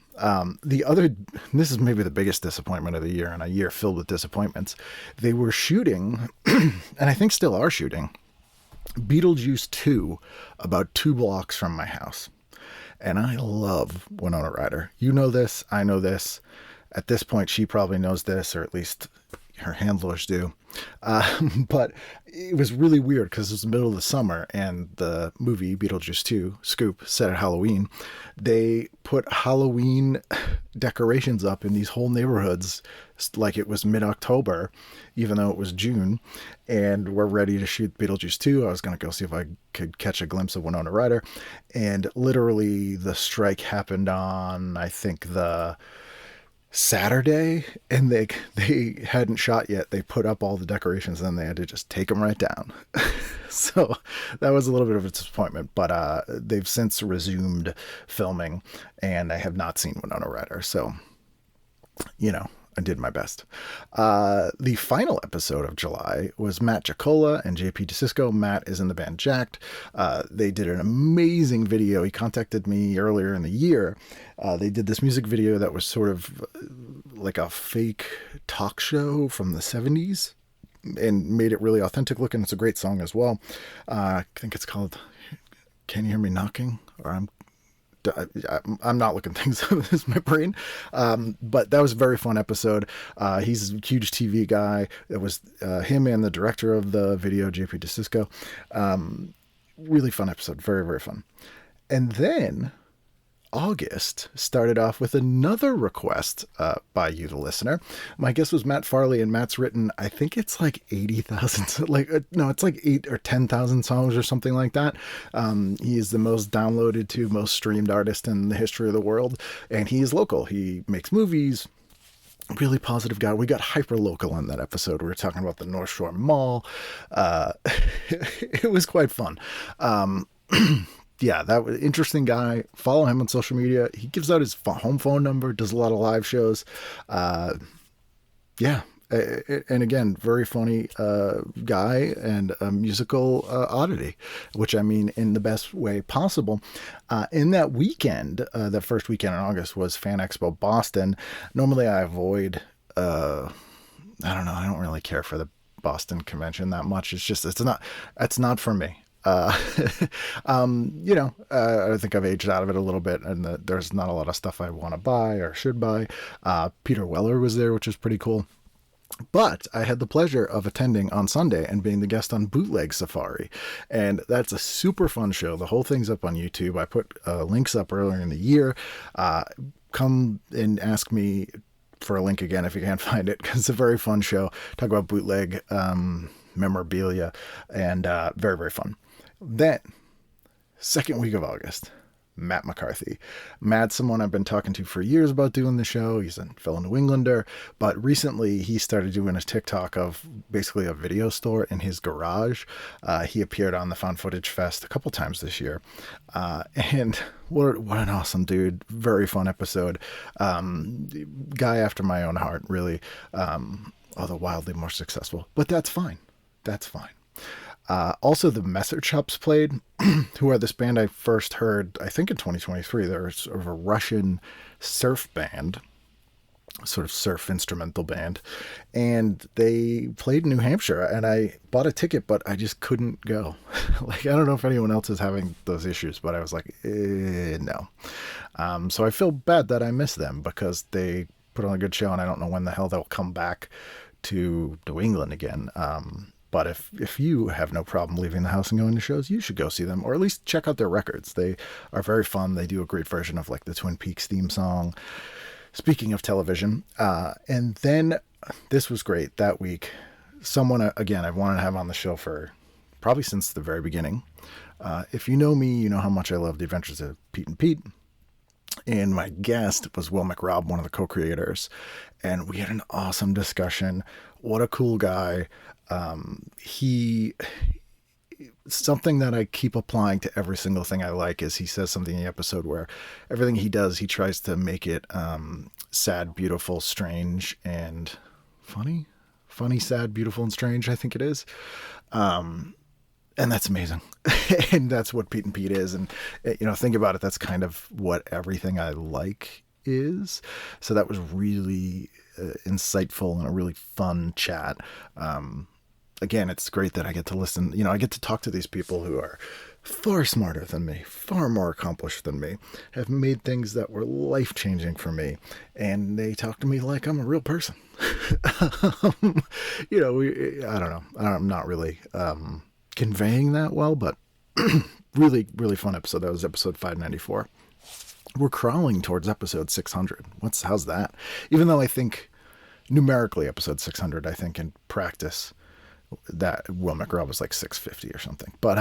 This is maybe the biggest disappointment of the year, and a year filled with disappointments. They were shooting, and I think still are shooting, Beetlejuice 2 about 2 blocks from my house. And I love Winona Ryder. You know this. I know this. At this point, she probably knows this, or at least her handlers do. But it was really weird because it was the middle of the summer, and the movie Beetlejuice 2, Scoop, set at Halloween. They put Halloween decorations up in these whole neighborhoods like it was mid-October, even though it was June, and we're ready to shoot Beetlejuice 2. I was going to go see if I could catch a glimpse of Winona Ryder, and literally the strike happened on, I think, the Saturday, and they hadn't shot yet. They put up all the decorations, and they had to just take them right down. So that was a little bit of a disappointment, but they've since resumed filming, and I have not seen Winona Ryder, so I did my best. The final episode of July was Matt Giacola and JP DeSisco. Matt is in the band Jacked. They did an amazing video. He contacted me earlier in the year. They did this music video that was sort of like a fake talk show from the 70s and made it really authentic looking. It's a great song as well. I think it's called Can You Hear Me Knocking? Or I'm not looking things up. This is my brain. But that was a very fun episode. He's a huge TV guy. It was him and the director of the video, JP DeSisco. Really fun episode. Very, very fun. And then August started off with another request by you, the listener. My guest was Matt Farley, and Matt's written, I think it's like 80,000, it's like 8 or 10,000 songs or something like that. He is the most downloaded to most streamed artist in the history of the world, and he is local. He makes movies. Really positive guy. We got hyper local in that episode. We were talking about the North Shore Mall. It was quite fun. Yeah, that was interesting guy. Follow him on social media. He gives out his home phone number, does a lot of live shows. Yeah. And again, very funny guy and a musical oddity, which I mean in the best way possible. In that weekend, the first weekend in August was Fan Expo Boston. Normally I avoid, I don't know, I don't really care for the Boston convention that much. It's not for me. I think I've aged out of it a little bit, and there's not a lot of stuff I want to buy or should buy. Peter Weller was there, which is pretty cool. But I had the pleasure of attending on Sunday and being the guest on Bootleg Safari. And that's a super fun show. The whole thing's up on YouTube. I put links up earlier in the year. Come and ask me for a link again if you can't find it, because it's a very fun show. Talk about bootleg memorabilia, and very, very fun. Then, second week of August, Matt McCarthy. Matt's someone I've been talking to for years about doing the show. He's a fellow New Englander, but recently he started doing a TikTok of basically a video store in his garage. He appeared on the Found Footage Fest a couple times this year. And what an awesome dude. Very fun episode. Guy after my own heart, really. Although wildly more successful. But that's fine. That's fine. Also, the Messer Chops played, who are this band I first heard, I think in 2023. They're sort of a Russian surf band, sort of surf instrumental band. And they played in New Hampshire, and I bought a ticket, but I just couldn't go. Like, I don't know if anyone else is having those issues, but I was like, no. So I feel bad that I missed them, because they put on a good show, and I don't know when the hell they'll come back to New England again. But if you have no problem leaving the house and going to shows, you should go see them, or at least check out their records. They are very fun. They do a great version of like the Twin Peaks theme song. Speaking of television, and then this was great that week. Someone, again, I've wanted to have on the show for probably since the very beginning. If you know me, you know how much I love The Adventures of Pete and Pete. And my guest was Will McRobb, one of the co-creators. And we had an awesome discussion. What a cool guy. Something that I keep applying to every single thing I like is he says something in the episode where everything he does, he tries to make it sad, beautiful, strange, and funny. Funny, sad, beautiful, and strange, I think it is. And that's amazing. And that's what Pete and Pete is. And, think about it. That's kind of what everything I like is. So that was really insightful and a really fun chat. Again, it's great that I get to listen. I get to talk to these people who are far smarter than me, far more accomplished than me, have made things that were life-changing for me. And they talk to me like I'm a real person. I don't know. I'm not really conveying that well, but really, really fun episode. That was episode 594. We're crawling towards episode 600. How's that? Even though I think numerically episode 600, I think in practice that Will McRobb was like 650 or something, but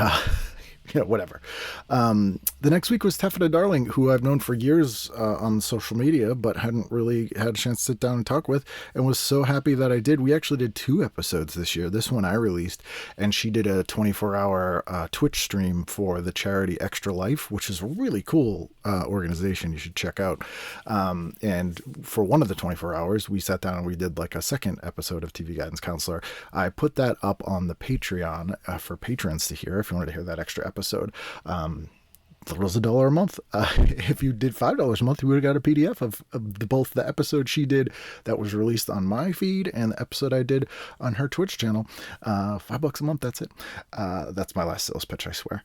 whatever. The next week was Teffa Darling, who I've known for years on social media, but hadn't really had a chance to sit down and talk with, and was so happy that I did. We actually did 2 episodes this year. This one I released, and she did a 24-hour Twitch stream for the charity Extra Life, which is a really cool organization you should check out. And for one of the 24 hours, we sat down and we did like a second episode of TV Guidance Counselor. I put that up on the Patreon for patrons to hear, if you wanted to hear that extra episode. It was $1 a month. If you did $5 a month, you would have got a PDF of both the episode she did that was released on my feed and the episode I did on her Twitch channel. $5 a month, that's it. That's my last sales pitch, I swear.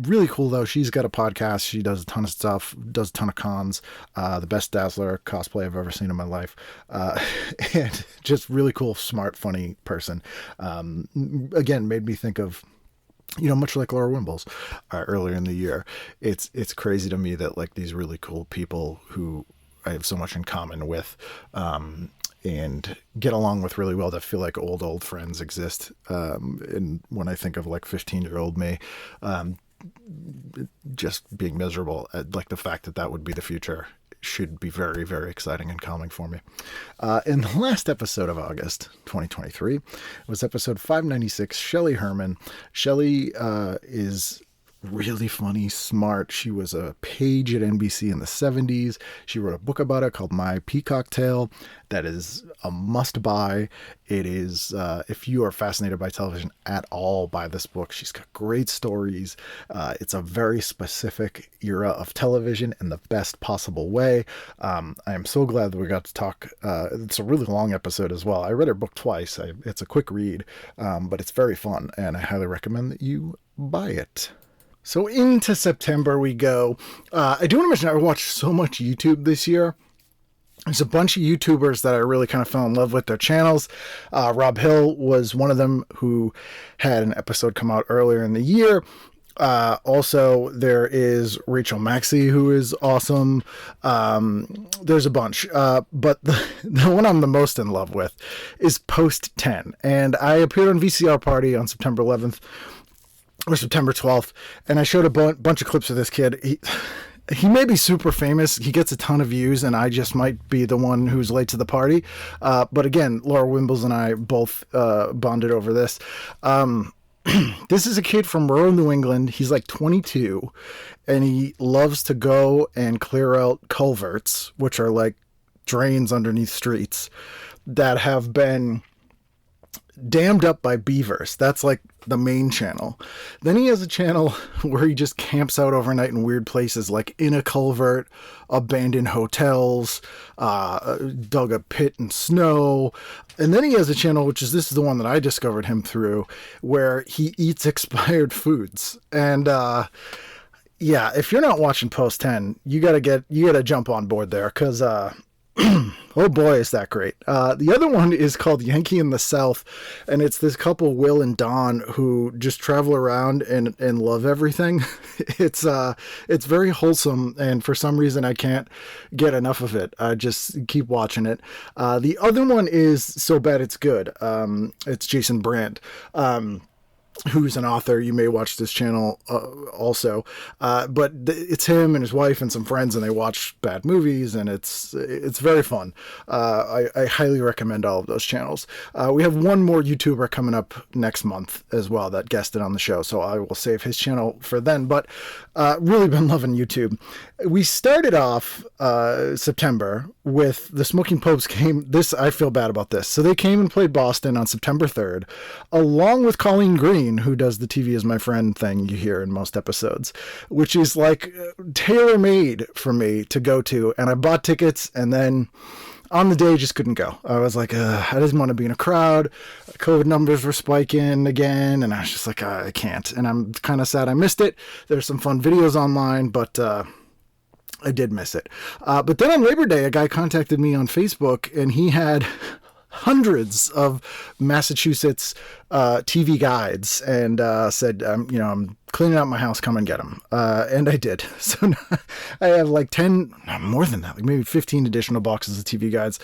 Really cool though. She's got a podcast. She does a ton of stuff, does a ton of cons. The best Dazzler cosplay I've ever seen in my life. And just really cool, smart, funny person. Again, made me think of, much like Laura Wimbles earlier in the year. It's crazy to me that like these really cool people who I have so much in common with and get along with really well, that feel like old friends exist. And when I think of like 15-year-old me, just being miserable, like the fact that would be the future should be very, very exciting and calming for me. In the last episode of August 2023 was episode 596, Shelley Herman. Shelley is really funny, smart. She was a page at NBC in the 70s. She wrote a book about it called My Peacock Tale. That is a must buy. It is, if you are fascinated by television at all, buy this book. She's got great stories. It's a very specific era of television in the best possible way. I am so glad that we got to talk. It's a really long episode as well. I read her book twice. It's a quick read, but it's very fun, and I highly recommend that you buy it. So into September we go. I do want to mention I watched so much YouTube this year. There's a bunch of YouTubers that I really kind of fell in love with their channels. Rob Hill was one of them, who had an episode come out earlier in the year. Also, there is Rachel Maxey, who is awesome. There's a bunch. But the one I'm the most in love with is Post 10. And I appeared on VCR Party on September 11th or September 12th. And I showed a bunch of clips of this kid. He may be super famous. He gets a ton of views, and I just might be the one who's late to the party. But again, Laura Wimbles and I both bonded over this. This is a kid from rural New England. He's like 22, and he loves to go and clear out culverts, which are like drains underneath streets that have been dammed up by beavers. That's like the main channel. Then he has a channel where he just camps out overnight in weird places, like in a culvert, abandoned hotels, dug a pit in snow. And then he has a channel, this is the one that I discovered him through, where he eats expired foods. And yeah, if you're not watching Post 10, you gotta jump on board there, because oh boy, is that great. The other one is called Yankee in the South, and it's this couple, Will and Dawn, who just travel around and love everything. It's very wholesome, and for some reason I can't get enough of it. I just keep watching it. The other one is So Bad It's Good. It's Jason Brandt. Who's an author. You may watch this channel also, but it's him and his wife and some friends, and they watch bad movies, and it's very fun. I highly recommend all of those channels. We have one more YouTuber coming up next month as well that guested on the show, so I will save his channel for then, but really been loving YouTube. We started off September with the Smoking Popes I feel bad about this. So they came and played Boston on September 3rd, along with Colleen Green, who does the TV is my friend thing you hear in most episodes, which is like tailor-made for me to go to. And I bought tickets, and then on the day just couldn't go. I was like, I didn't want to be in a crowd. COVID numbers were spiking again, and I was just like, I can't. And I'm kind of sad I missed it. There's some fun videos online, but I did miss it. But then on Labor Day, a guy contacted me on Facebook, and he had hundreds of Massachusetts TV guides, and said, I'm cleaning out my house, come and get them. And I did. So now I have like 10, more than that, like maybe 15 additional boxes of TV guides.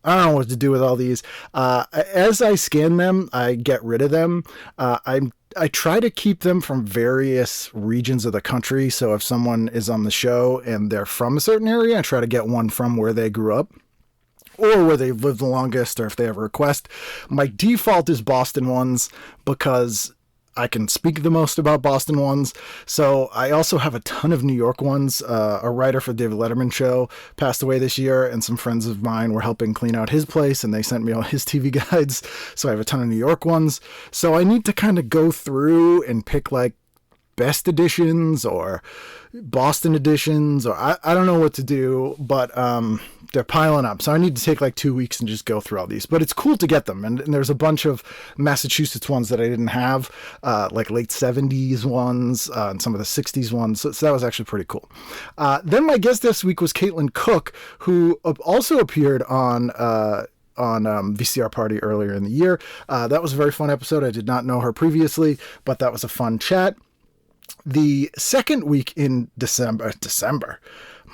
I don't know what to do with all these. As I scan them, I get rid of them. I try to keep them from various regions of the country. So if someone is on the show and they're from a certain area, I try to get one from where they grew up, or where they've lived the longest, or if they have a request. My default is Boston ones, because I can speak the most about Boston ones. So I also have a ton of New York ones. A writer for the David Letterman show passed away this year, and some friends of mine were helping clean out his place, and they sent me all his TV guides. So I have a ton of New York ones. So I need to kind of go through and pick like best editions or Boston editions, or I don't know what to do, but they're piling up. So I need to take like 2 weeks and just go through all these. But it's cool to get them. And there's a bunch of Massachusetts ones that I didn't have, like late 70s ones, and some of the 60s ones. So that was actually pretty cool. Then my guest this week was Caitlin Cook, who also appeared on VCR Party earlier in the year. That was a very fun episode. I did not know her previously, but that was a fun chat. The second week in December,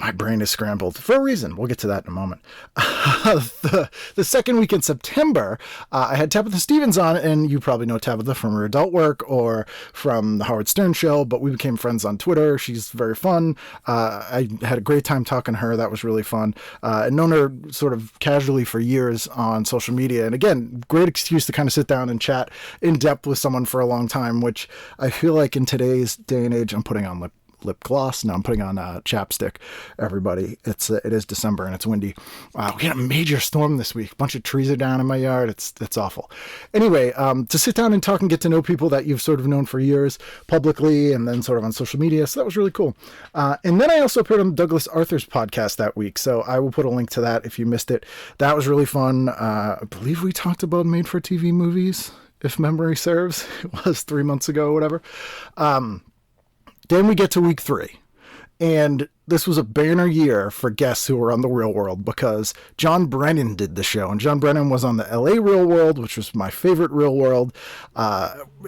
my brain is scrambled for a reason. We'll get to that in a moment. The second week in September, I had Tabitha Stevens on, and you probably know Tabitha from her adult work or from the Howard Stern show, but we became friends on Twitter. She's very fun. I had a great time talking to her. That was really fun. I'd known her sort of casually for years on social media. And again, great excuse to kind of sit down and chat in depth with someone for a long time, which I feel like in today's day and age, I'm putting on lip gloss. No, I'm putting on chapstick, everybody. It is December and it's windy. We had a major storm this week. A bunch of trees are down in my yard. It's awful. Anyway, to sit down and talk and get to know people that you've sort of known for years publicly and then sort of on social media. So that was really cool. And then I also appeared on Douglas Arthur's podcast that week. So I will put a link to that if you missed it. That was really fun. I believe we talked about made for TV movies, if memory serves. It was 3 months ago or whatever. Then we get to week 3, and this was a banner year for guests who were on The Real World, because John Brennan did the show, and John Brennan was on the LA Real World, which was my favorite Real World.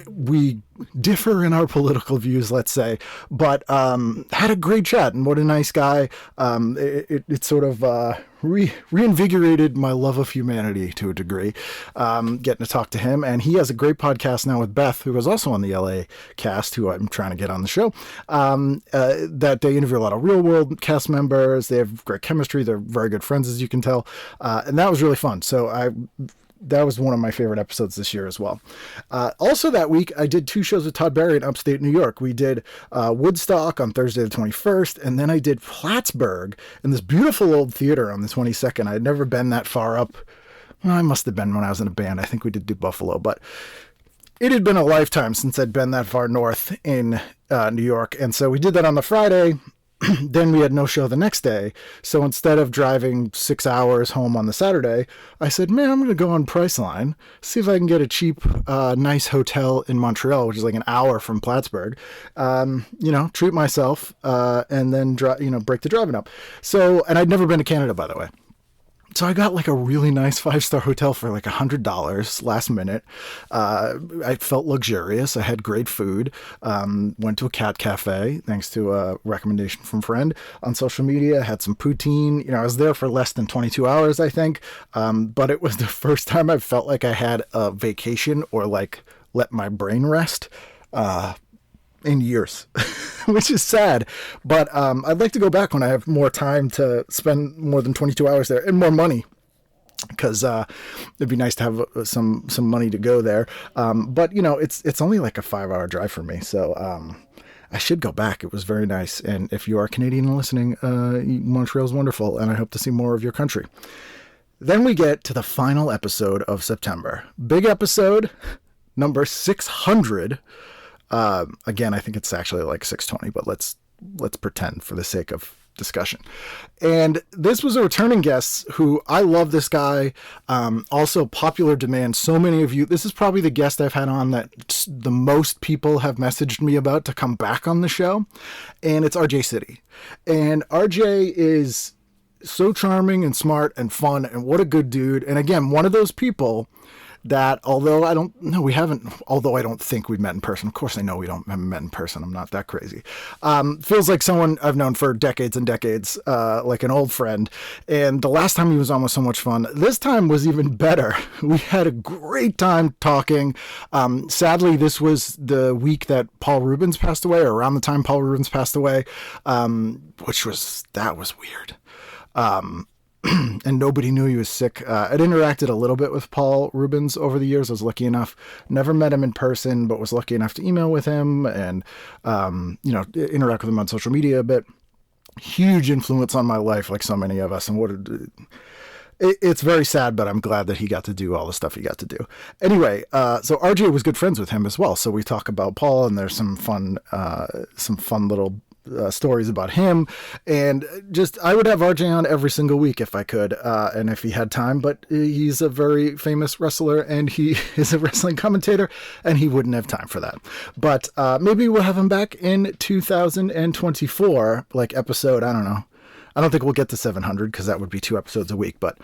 We differ in our political views, let's say, but had a great chat, and what a nice guy. It sort of reinvigorated my love of humanity to a degree, getting to talk to him. And he has a great podcast now with Beth, who was also on the LA cast, who I'm trying to get on the show, that they interview a lot of Real World cast members. They have great chemistry. They're very good friends, as you can tell. And that was really fun. So that was one of my favorite episodes this year as well. Also that week, I did 2 shows with Todd Barry in upstate New York. We did Woodstock on Thursday the 21st, and then I did Plattsburgh in this beautiful old theater on the 22nd. I had never been that far up. Well, I must have been when I was in a band. I think we did do Buffalo, but it had been a lifetime since I'd been that far north in New York. And so we did that on the Friday. Then we had no show the next day. So instead of driving 6 hours home on the Saturday, I said, man, I'm going to go on Priceline, see if I can get a cheap, nice hotel in Montreal, which is like an hour from Plattsburgh, treat myself, and then, break the driving up. So, and I'd never been to Canada, by the way. So I got like a really nice 5-star hotel for like $100 last minute. I felt luxurious. I had great food. Went to a cat cafe, thanks to a recommendation from a friend on social media. Had some poutine. I was there for less than 22 hours, I think. But it was the first time I felt like I had a vacation or like let my brain rest in years, which is sad. But I'd like to go back when I have more time to spend more than 22 hours there and more money, because it'd be nice to have some money to go there. But it's only like a 5-hour drive for me, so I should go back. It was very nice. And if you are Canadian and listening, Montreal's wonderful, and I hope to see more of your country. Then we get to the final episode of September. Big episode, number 600. Again, I think it's actually like 620, but let's pretend for the sake of discussion. And this was a returning guest who I love this guy. Also popular demand. So many of you, this is probably the guest I've had on that the most people have messaged me about to come back on the show. And it's RJ City. And RJ is so charming and smart and fun, and what a good dude. And again, one of those people that although I don't think we've met in person. Of course I know we haven't met in person. I'm not that crazy. Feels like someone I've known for decades and decades, like an old friend. And the last time he was on was so much fun. This time was even better. We had a great time talking. Sadly, this was the week that Paul Rubens passed away, or around the time Paul Rubens passed away, that was weird. And nobody knew he was sick. I'd interacted a little bit with Paul Rubens over the years. I was lucky enough, never met him in person, but was lucky enough to email with him and, interact with him on social media a bit. Huge influence on my life, like so many of us. And it's very sad, but I'm glad that he got to do all the stuff he got to do. Anyway, so RJ was good friends with him as well. So we talk about Paul, and there's some fun little stories about him, and just I would have RJ on every single week if I could, and if he had time, but he's a very famous wrestler and he is a wrestling commentator and he wouldn't have time for that. But maybe we'll have him back in 2024, like episode, I don't know. I don't think we'll get to 700 because that would be 2 episodes a week, but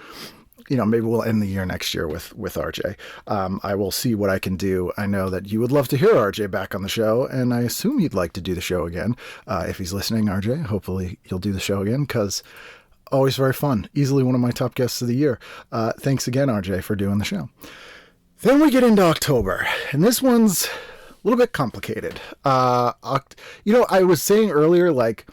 maybe we'll end the year next year with RJ. I will see what I can do. I know that you would love to hear RJ back on the show, and I assume you'd like to do the show again. If he's listening, RJ, hopefully you'll do the show again, because always very fun. Easily one of my top guests of the year. Thanks again, RJ, for doing the show. Then we get into October, and this one's a little bit complicated. I was saying earlier, like,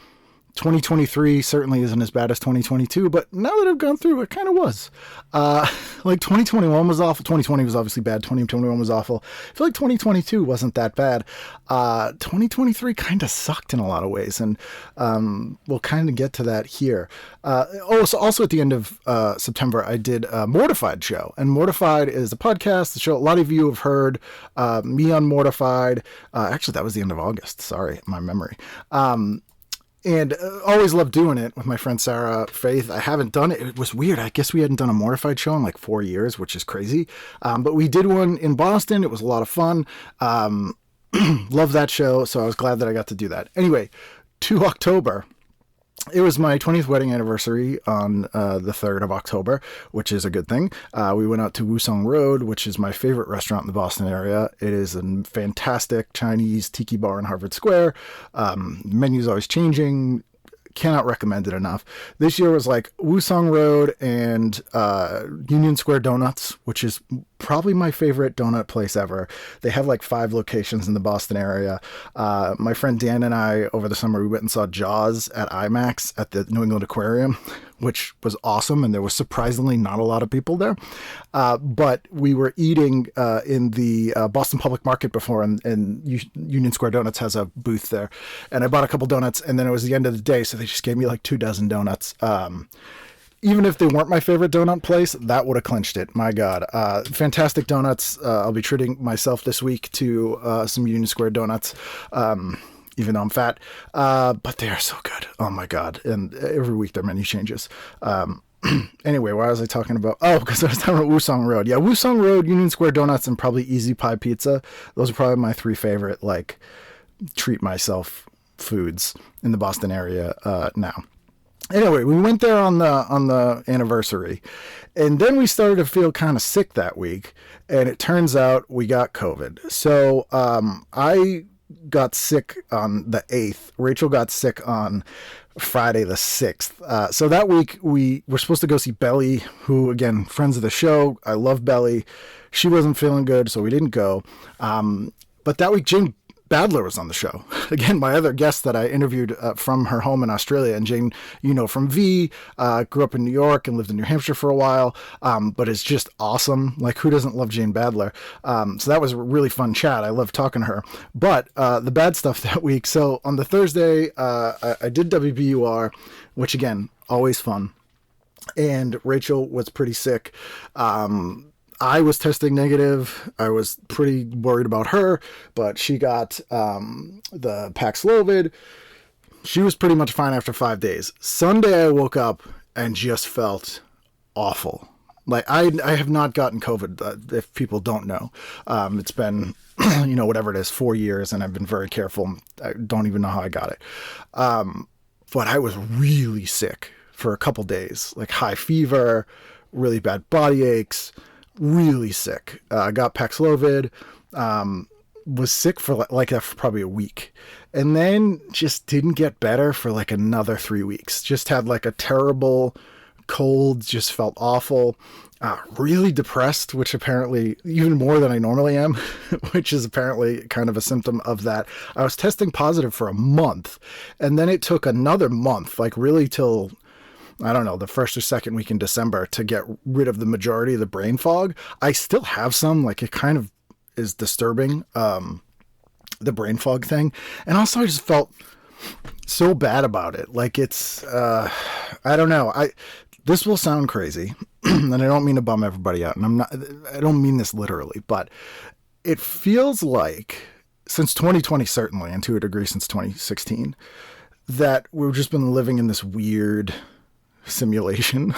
2023 certainly isn't as bad as 2022, but now that I've gone through, it kind of was. Like 2021 was awful. 2020 was obviously bad. 2021 was awful. I feel like 2022 wasn't that bad. 2023 kind of sucked in a lot of ways, and we'll kind of get to that here. So also at the end of September, I did a Mortified show, and Mortified is a podcast, the show a lot of you have heard me on Mortified. Actually, that was the end of August. Sorry, my memory. And always loved doing it with my friend Sarah Faith. I haven't done it. It was weird. I guess we hadn't done a Mortified show in like 4 years, which is crazy. But we did one in Boston. It was a lot of fun. Love that show. So I was glad that I got to do that. Anyway, to October. It was my 20th wedding anniversary on the 3rd of October, which is a good thing. We went out to Wusong Road, which is my favorite restaurant in the Boston area. It is a fantastic Chinese tiki bar in Harvard Square. Menu's always changing. Cannot recommend it enough. This year was like Wusong Road and Union Square Donuts, which is probably my favorite donut place ever. They have like 5 locations in the Boston area. My friend Dan and I, over the summer, we went and saw Jaws at IMAX at the New England Aquarium, which was awesome, and there was surprisingly not a lot of people there. But we were eating in the Boston Public Market before, and Union Square Donuts has a booth there. And I bought a couple donuts, and then it was the end of the day, so they just gave me like 2 dozen donuts. Even if they weren't my favorite donut place, that would have clinched it. My God. Fantastic donuts. I'll be treating myself this week to some Union Square donuts. Even though I'm fat, but they are so good. Oh my God. And every week their menu changes. Anyway, why was I talking about? Oh, because I was talking about Wusong Road. Yeah, Wusong Road, Union Square Donuts, and probably Easy Pie Pizza. Those are probably my 3 favorite, like, treat myself foods in the Boston area now. Anyway, we went there on the anniversary, and then we started to feel kind of sick that week, and it turns out we got COVID. So I got sick on the 8th. Rachel got sick on Friday the 6th. So that week we were supposed to go see Belly, who, again, friends of the show. I love Belly. She wasn't feeling good, so we didn't go. But that week, Jane Badler was on the show. Again, my other guest that I interviewed from her home in Australia. And Jane, you know, from V, grew up in New York and lived in New Hampshire for a while, but is just awesome. Like, who doesn't love Jane Badler? So that was a really fun chat. I love talking to her. But the bad stuff that week. So on the Thursday, I did WBUR, which, again, always fun. And Rachel was pretty sick. I was testing negative. I was pretty worried about her, but she got the Paxlovid. She was pretty much fine after 5 days. Sunday, I woke up and just felt awful. Like, I have not gotten COVID, if people don't know. It's been, whatever it is, 4 years, and I've been very careful. I don't even know how I got it. But I was really sick for a couple days, like high fever, really bad body aches, really sick. I got Paxlovid, was sick for like that for probably a week, and then just didn't get better for like another 3 weeks. Just had like a terrible cold, just felt awful, really depressed, which apparently even more than I normally am, which is apparently kind of a symptom of that. I was testing positive for a month, and then it took another month, like really till, I don't know, the first or second week in December to get rid of the majority of the brain fog. I still have some, like it kind of is disturbing, the brain fog thing. And also I just felt so bad about it. Like it's, I don't know. This will sound crazy and I don't mean to bum everybody out. And I don't mean this literally, but it feels like since 2020, certainly, and to a degree since 2016, that we've just been living in this weird simulation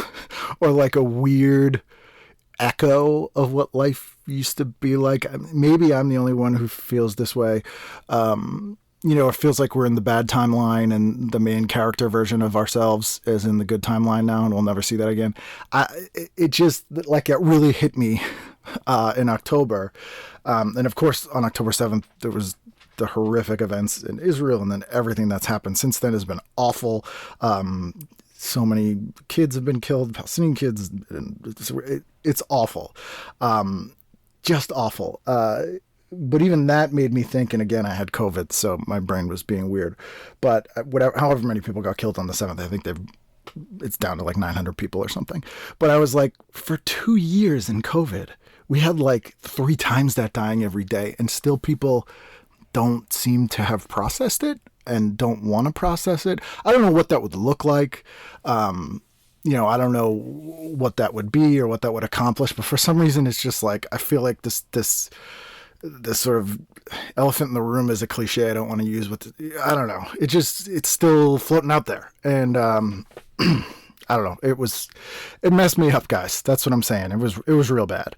or like a weird echo of what life used to be like. Maybe I'm the only one who feels this way. It feels like we're in the bad timeline and the main character version of ourselves is in the good timeline now, and we'll never see that again. It just, like, it really hit me in October. And of course, on October 7th, there was the horrific events in Israel, and then everything that's happened since then has been awful. So many kids have been killed, Palestinian kids. It's awful. Just awful. But even that made me think, and again, I had COVID, so my brain was being weird. But however many people got killed on the 7th, I think it's down to like 900 people or something. But I was like, for 2 years in COVID, we had like 3 times that dying every day, and still people don't seem to have processed it and don't want to process it. I don't know what that would look like. I don't know what that would be or what that would accomplish, but for some reason, it's just like, I feel like this sort of elephant in the room is a cliche I don't want to use I don't know. It's still floating out there. And, I don't know. It messed me up, guys. That's what I'm saying. It was real bad.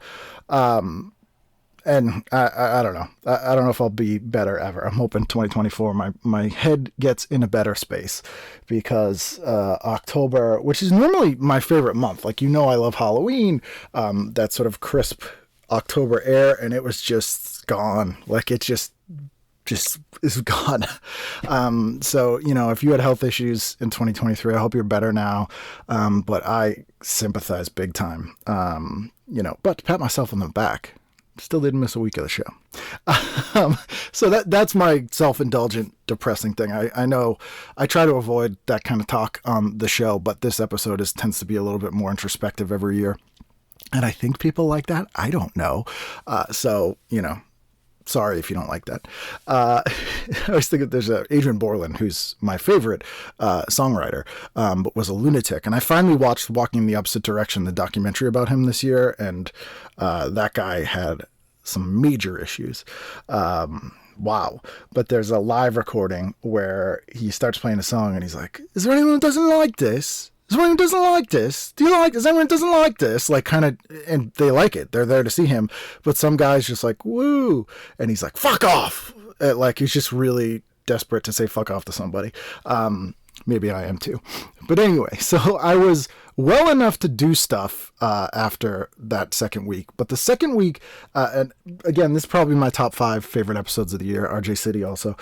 And I don't know. I don't know if I'll be better ever. I'm hoping 2024 my head gets in a better space, because October, which is normally my favorite month, like, I love Halloween, that sort of crisp October air, and it was just gone. Like, it just is gone. So, if you had health issues in 2023, I hope you're better now. But I sympathize big time. But to pat myself on the back, still didn't miss a week of the show. So that's my self-indulgent, depressing thing. I know I try to avoid that kind of talk on the show, but this episode tends to be a little bit more introspective every year. And I think people like that. I don't know. So, sorry if you don't like that. I was thinking there's Adrian Borland, who's my favorite songwriter, but was a lunatic. And I finally watched Walking in the Opposite Direction, the documentary about him this year. And that guy had some major issues. Wow. But there's a live recording where he starts playing a song and he's like, is there anyone who doesn't like this? Is there anyone who doesn't like this? Is anyone who doesn't like this? Like, kind of, and they like it. They're there to see him. But some guy's just like, woo. And he's like, fuck off. Like, he's just really desperate to say fuck off to somebody. Maybe I am too. But anyway, so I was well enough to do stuff after that second week. But the second week, and again, this is probably my top 5 favorite episodes of the year, RJ City also.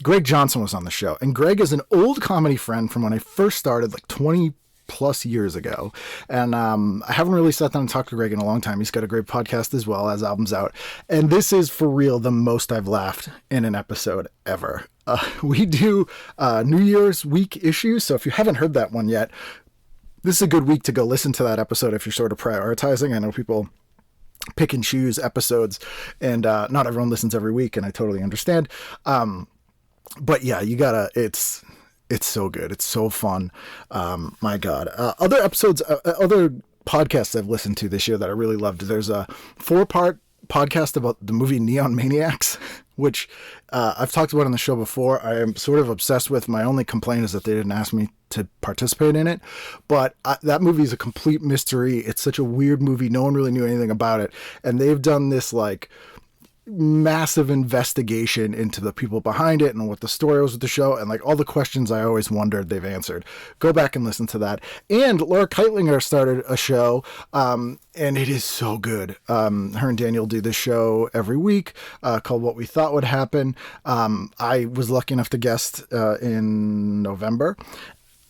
Greg Johnson was on the show. And Greg is an old comedy friend from when I first started, like 20 plus years ago. And I haven't really sat down and talked to Greg in a long time. He's got a great podcast as well, as albums out. And this is, for real, the most I've laughed in an episode ever. We do New Year's week issues, so if you haven't heard that one yet, this is a good week to go listen to that episode if you're sort of prioritizing. I know people pick and choose episodes, and not everyone listens every week, and I totally understand. But yeah, you gotta, it's so good. It's so fun. My God. Other episodes, other podcasts I've listened to this year that I really loved. There's a 4-part podcast about the movie Neon Maniacs, which I've talked about on the show before. I am sort of obsessed with. My only complaint is that they didn't ask me to participate in it. But that movie is a complete mystery. It's such a weird movie. No one really knew anything about it. And they've done this like massive investigation into the people behind it and what the story was with the show, and like all the questions I always wondered, they've answered. Go back and listen to that. And Laura Keitlinger started a show, and it is so good. Her and Daniel do this show every week called What We Thought Would Happen. I was lucky enough to guest in November.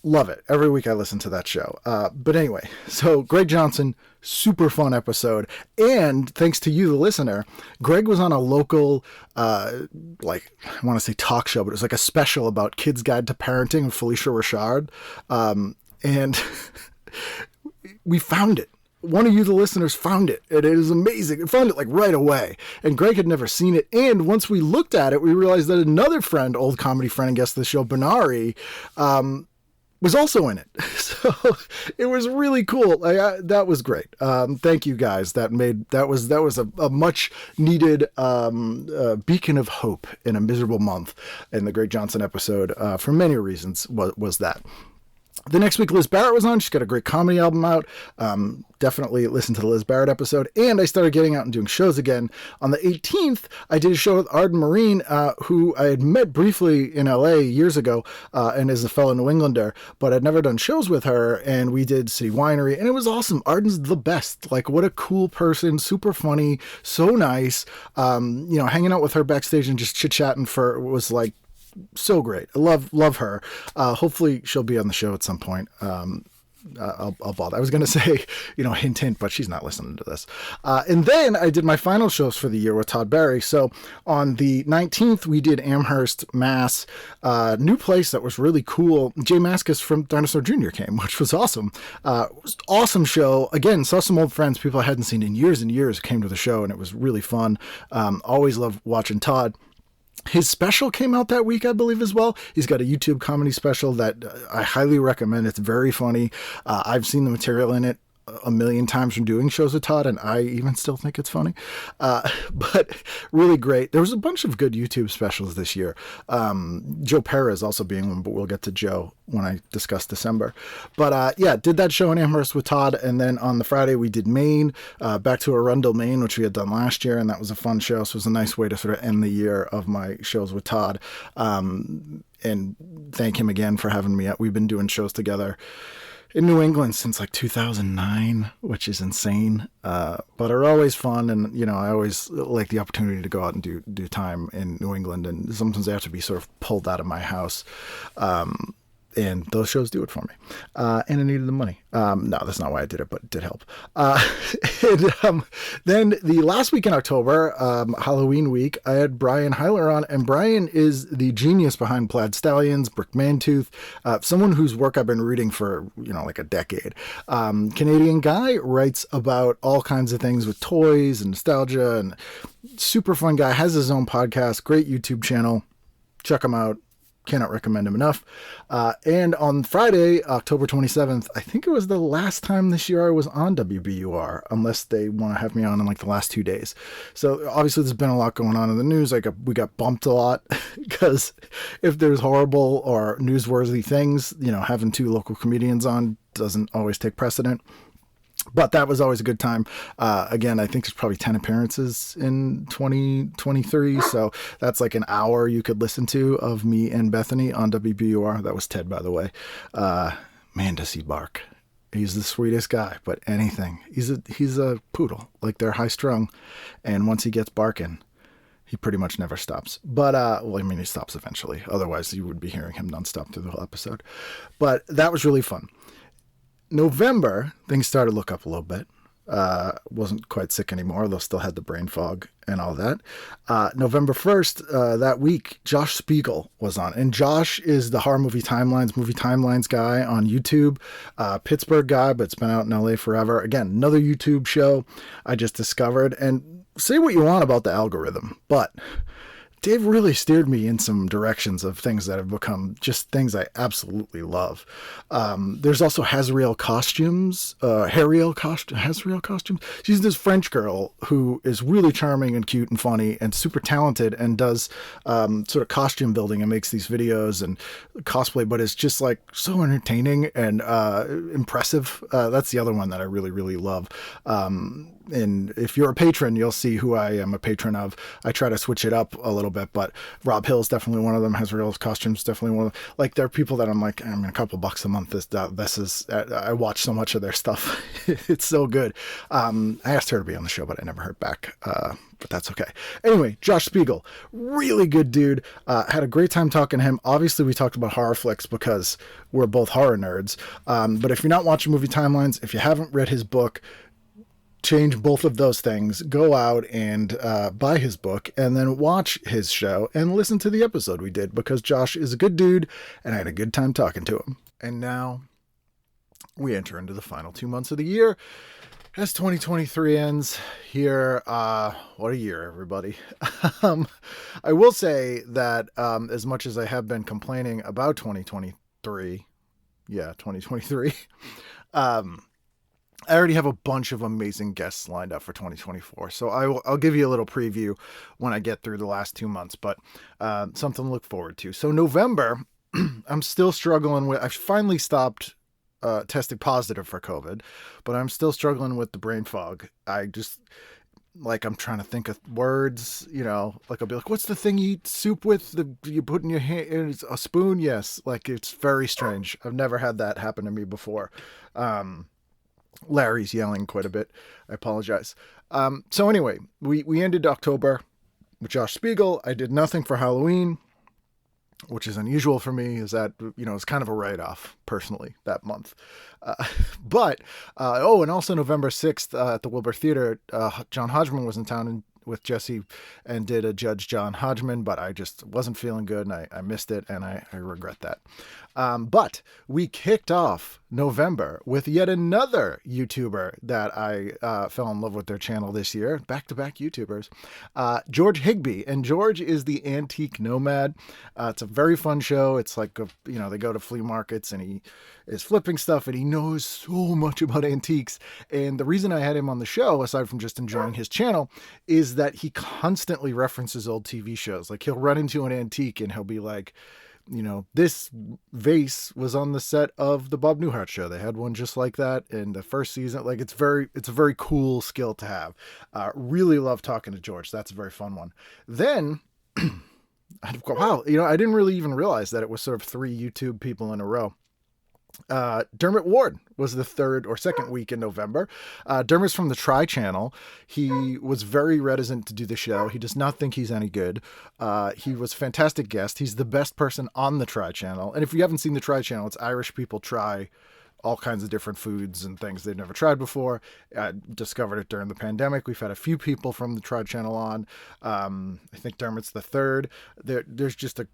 Love it. Every week I listen to that show. But anyway, so Greg Johnson, super fun episode. And thanks to you, the listener, Greg was on a local, like, I want to say talk show, but it was like a special about Kids Guide to Parenting with Felicia Rashad. And we found it. One of you, the listeners, found it. And it is amazing. I found it like right away. And Greg had never seen it. And once we looked at it, we realized that another friend, old comedy friend and guest of the show, Benari, was also in it. So it was really cool. That was great. Thank you guys. That was a much needed beacon of hope in a miserable month. And the Greg Johnson episode, for many reasons, was that. The next week, Liz Barrett was on. She's got a great comedy album out. Definitely listen to the Liz Barrett episode. And I started getting out and doing shows again. On the 18th, I did a show with Arden Marine, who I had met briefly in LA years ago, and is a fellow New Englander, but I'd never done shows with her. And we did City Winery, and it was awesome. Arden's the best. Like, what a cool person, super funny, so nice. Hanging out with her backstage and just chit-chatting was like, so great. I love her. Hopefully she'll be on the show at some point. I'll bother. I was going to say, hint, hint, but she's not listening to this. And then I did my final shows for the year with Todd Barry. So on the 19th, we did Amherst, Mass, new place that was really cool. Jay Maskus from Dinosaur Jr. came, which was awesome. It was an awesome show. Again, saw some old friends, people I hadn't seen in years and years, came to the show, and it was really fun. Always love watching Todd. His special came out that week, I believe, as well. He's got a YouTube comedy special that I highly recommend. It's very funny. I've seen the material in it a million times from doing shows with Todd, and I even still think it's funny. But really great. There was a bunch of good YouTube specials this year. Joe Perez also being one, but we'll get to Joe when I discuss December. But yeah, did that show in Amherst with Todd, and then on the Friday we did Maine, back to Arundel, Maine, which we had done last year, and that was a fun show. So it was a nice way to sort of end the year of my shows with Todd. And thank him again for having me. We've been doing shows together in New England since like 2009, which is insane, but are always fun. And, you know, I always like the opportunity to go out and do time in New England. And sometimes I have to be sort of pulled out of my house. And those shows do it for me. And I needed the money. No, that's not why I did it, but it did help. Then the last week in October, Halloween week, I had Brian Heiler on, and Brian is the genius behind Plaid Stallions, Brick Mantooth, someone whose work I've been reading for, you know, like a decade. Canadian guy, writes about all kinds of things with toys and nostalgia, and super fun guy, has his own podcast, great YouTube channel. Check him out. Cannot recommend him enough. And on Friday, October 27th, I think it was the last time this year I was on WBUR, unless they want to have me on in like the last 2 days. So obviously there's been a lot going on in the news. We got bumped a lot because if there's horrible or newsworthy things, you know, having 2 local comedians on doesn't always take precedent. But that was always a good time. Again, I think there's probably 10 appearances in 2023. So that's like an hour you could listen to of me and Bethany on WBUR. That was Ted, by the way. Man, does he bark. He's the sweetest guy, but anything. He's a poodle. Like, they're high strung. And once he gets barking, he pretty much never stops. But, well, I mean, he stops eventually. Otherwise, you would be hearing him nonstop through the whole episode. But that was really fun. November, things started to look up a little bit. Wasn't quite sick anymore, though still had the brain fog and all that. November 1st, that week, Josh Spiegel was on. And Josh is the Horror Movie Timelines guy on YouTube. Pittsburgh guy, but it's been out in LA forever. Again, another YouTube show I just discovered. And say what you want about the algorithm, but Dave really steered me in some directions of things that have become just things I absolutely love. There's also Hazriel Costumes, Hazriel Costumes. She's this French girl who is really charming and cute and funny and super talented, and does sort of costume building and makes these videos and cosplay, but it's just like so entertaining and impressive. That's the other one that I really, really love. And if you're a patron, you'll see who I am a patron of. I try to switch it up a little bit, but Rob Hill's definitely one of them. Hazriel's Costumes definitely one of them. Like, there are people that I'm like, I mean, a couple bucks a month. This is, I watch so much of their stuff. It's so good. I asked her to be on the show, but I never heard back. But that's okay. Anyway, Josh Spiegel, really good dude. Had a great time talking to him. Obviously, we talked about horror flicks because we're both horror nerds. But if you're not watching Movie Timelines, if you haven't read his book, change both of those things. Go out and buy his book, and then watch his show and listen to the episode we did, because Josh is a good dude and I had a good time talking to him. And now we enter into the final 2 months of the year as 2023 ends here. What a year, everybody. I will say that as much as I have been complaining about 2023, I already have a bunch of amazing guests lined up for 2024. So I'll give you a little preview when I get through the last 2 months, but something to look forward to. So November, I'm still struggling with, I finally stopped testing positive for COVID, but I'm still struggling with the brain fog. I'm trying to think of words, you know, like I'll be like, what's the thing you eat soup with? You put in your hand, a spoon? Yes. Like, it's very strange. I've never had that happen to me before. Larry's yelling quite a bit. I apologize. So anyway, we ended October with Josh Spiegel. I did nothing for Halloween, which is unusual for me. Is that, you know, it's kind of a write-off personally that month. And also November 6th at the Wilbur Theater, John Hodgman was in town, and with Jesse and did a Judge John Hodgman, but I just wasn't feeling good and I missed it, and I regret that. But we kicked off November with yet another YouTuber that I fell in love with their channel this year. Back-to-back YouTubers. George Higbee. And George is the Antique Nomad. It's a very fun show. It's like, they go to flea markets and he is flipping stuff and he knows so much about antiques. And the reason I had him on the show, aside from just enjoying his channel, is that he constantly references old TV shows. Like, he'll run into an antique and he'll be like, this vase was on the set of the Bob Newhart show. They had one just like that in the first season. Like, it's a very cool skill to have. Really love talking to George. That's a very fun one. Then, wow, I didn't really even realize that it was sort of 3 YouTube people in a row. Dermot Ward was the third or second week in November. Dermot's from the Try channel. He was very reticent to do the show. He does not think he's any good. He was a fantastic guest. He's the best person on the Try channel. And if you haven't seen the Try channel, it's Irish people try all kinds of different foods and things they've never tried before. I discovered it during the pandemic. We've had a few people from the Try channel on. I think Dermot's the third. There's just a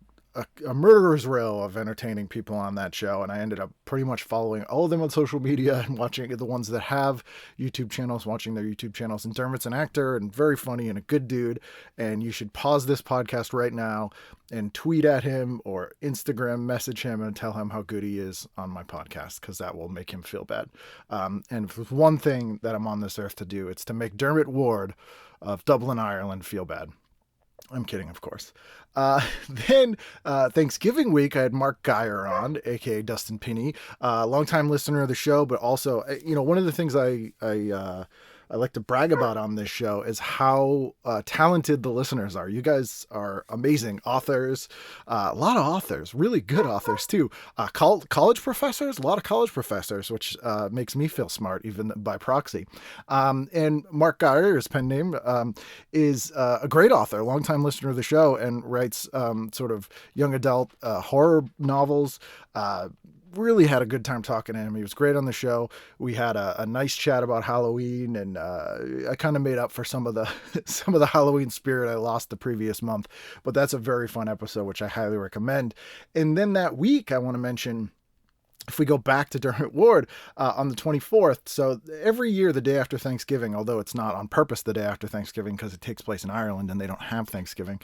murderer's row of entertaining people on that show, and I ended up pretty much following all of them on social media and watching the ones that have YouTube channels, watching their YouTube channels. And Dermot's an actor and very funny and a good dude, and you should pause this podcast right now and tweet at him or Instagram message him and tell him how good he is on my podcast, because that will make him feel bad. And if there's one thing that I'm on this earth to do, it's to make Dermot Ward of Dublin, Ireland feel bad. I'm kidding, of course. Then Thanksgiving week, I had Mark Geyer on, aka Dustin Pinney, longtime listener of the show, but also, one of the things I like to brag about on this show is how talented the listeners are. You guys are amazing authors, a lot of authors, really good authors too. College professors, a lot of college professors, which makes me feel smart even by proxy. And Mark Geyer, his pen name, is a great author, longtime listener of the show, and writes sort of young adult horror novels. Really had a good time talking to him. He was great on the show. We had a nice chat about Halloween, and I kind of made up for some of the Halloween spirit I lost the previous month. But that's a very fun episode, which I highly recommend. And then that week, I want to mention, if we go back to Dermot Ward, on the 24th, so every year the day after Thanksgiving, although it's not on purpose the day after Thanksgiving because it takes place in Ireland and they don't have Thanksgiving,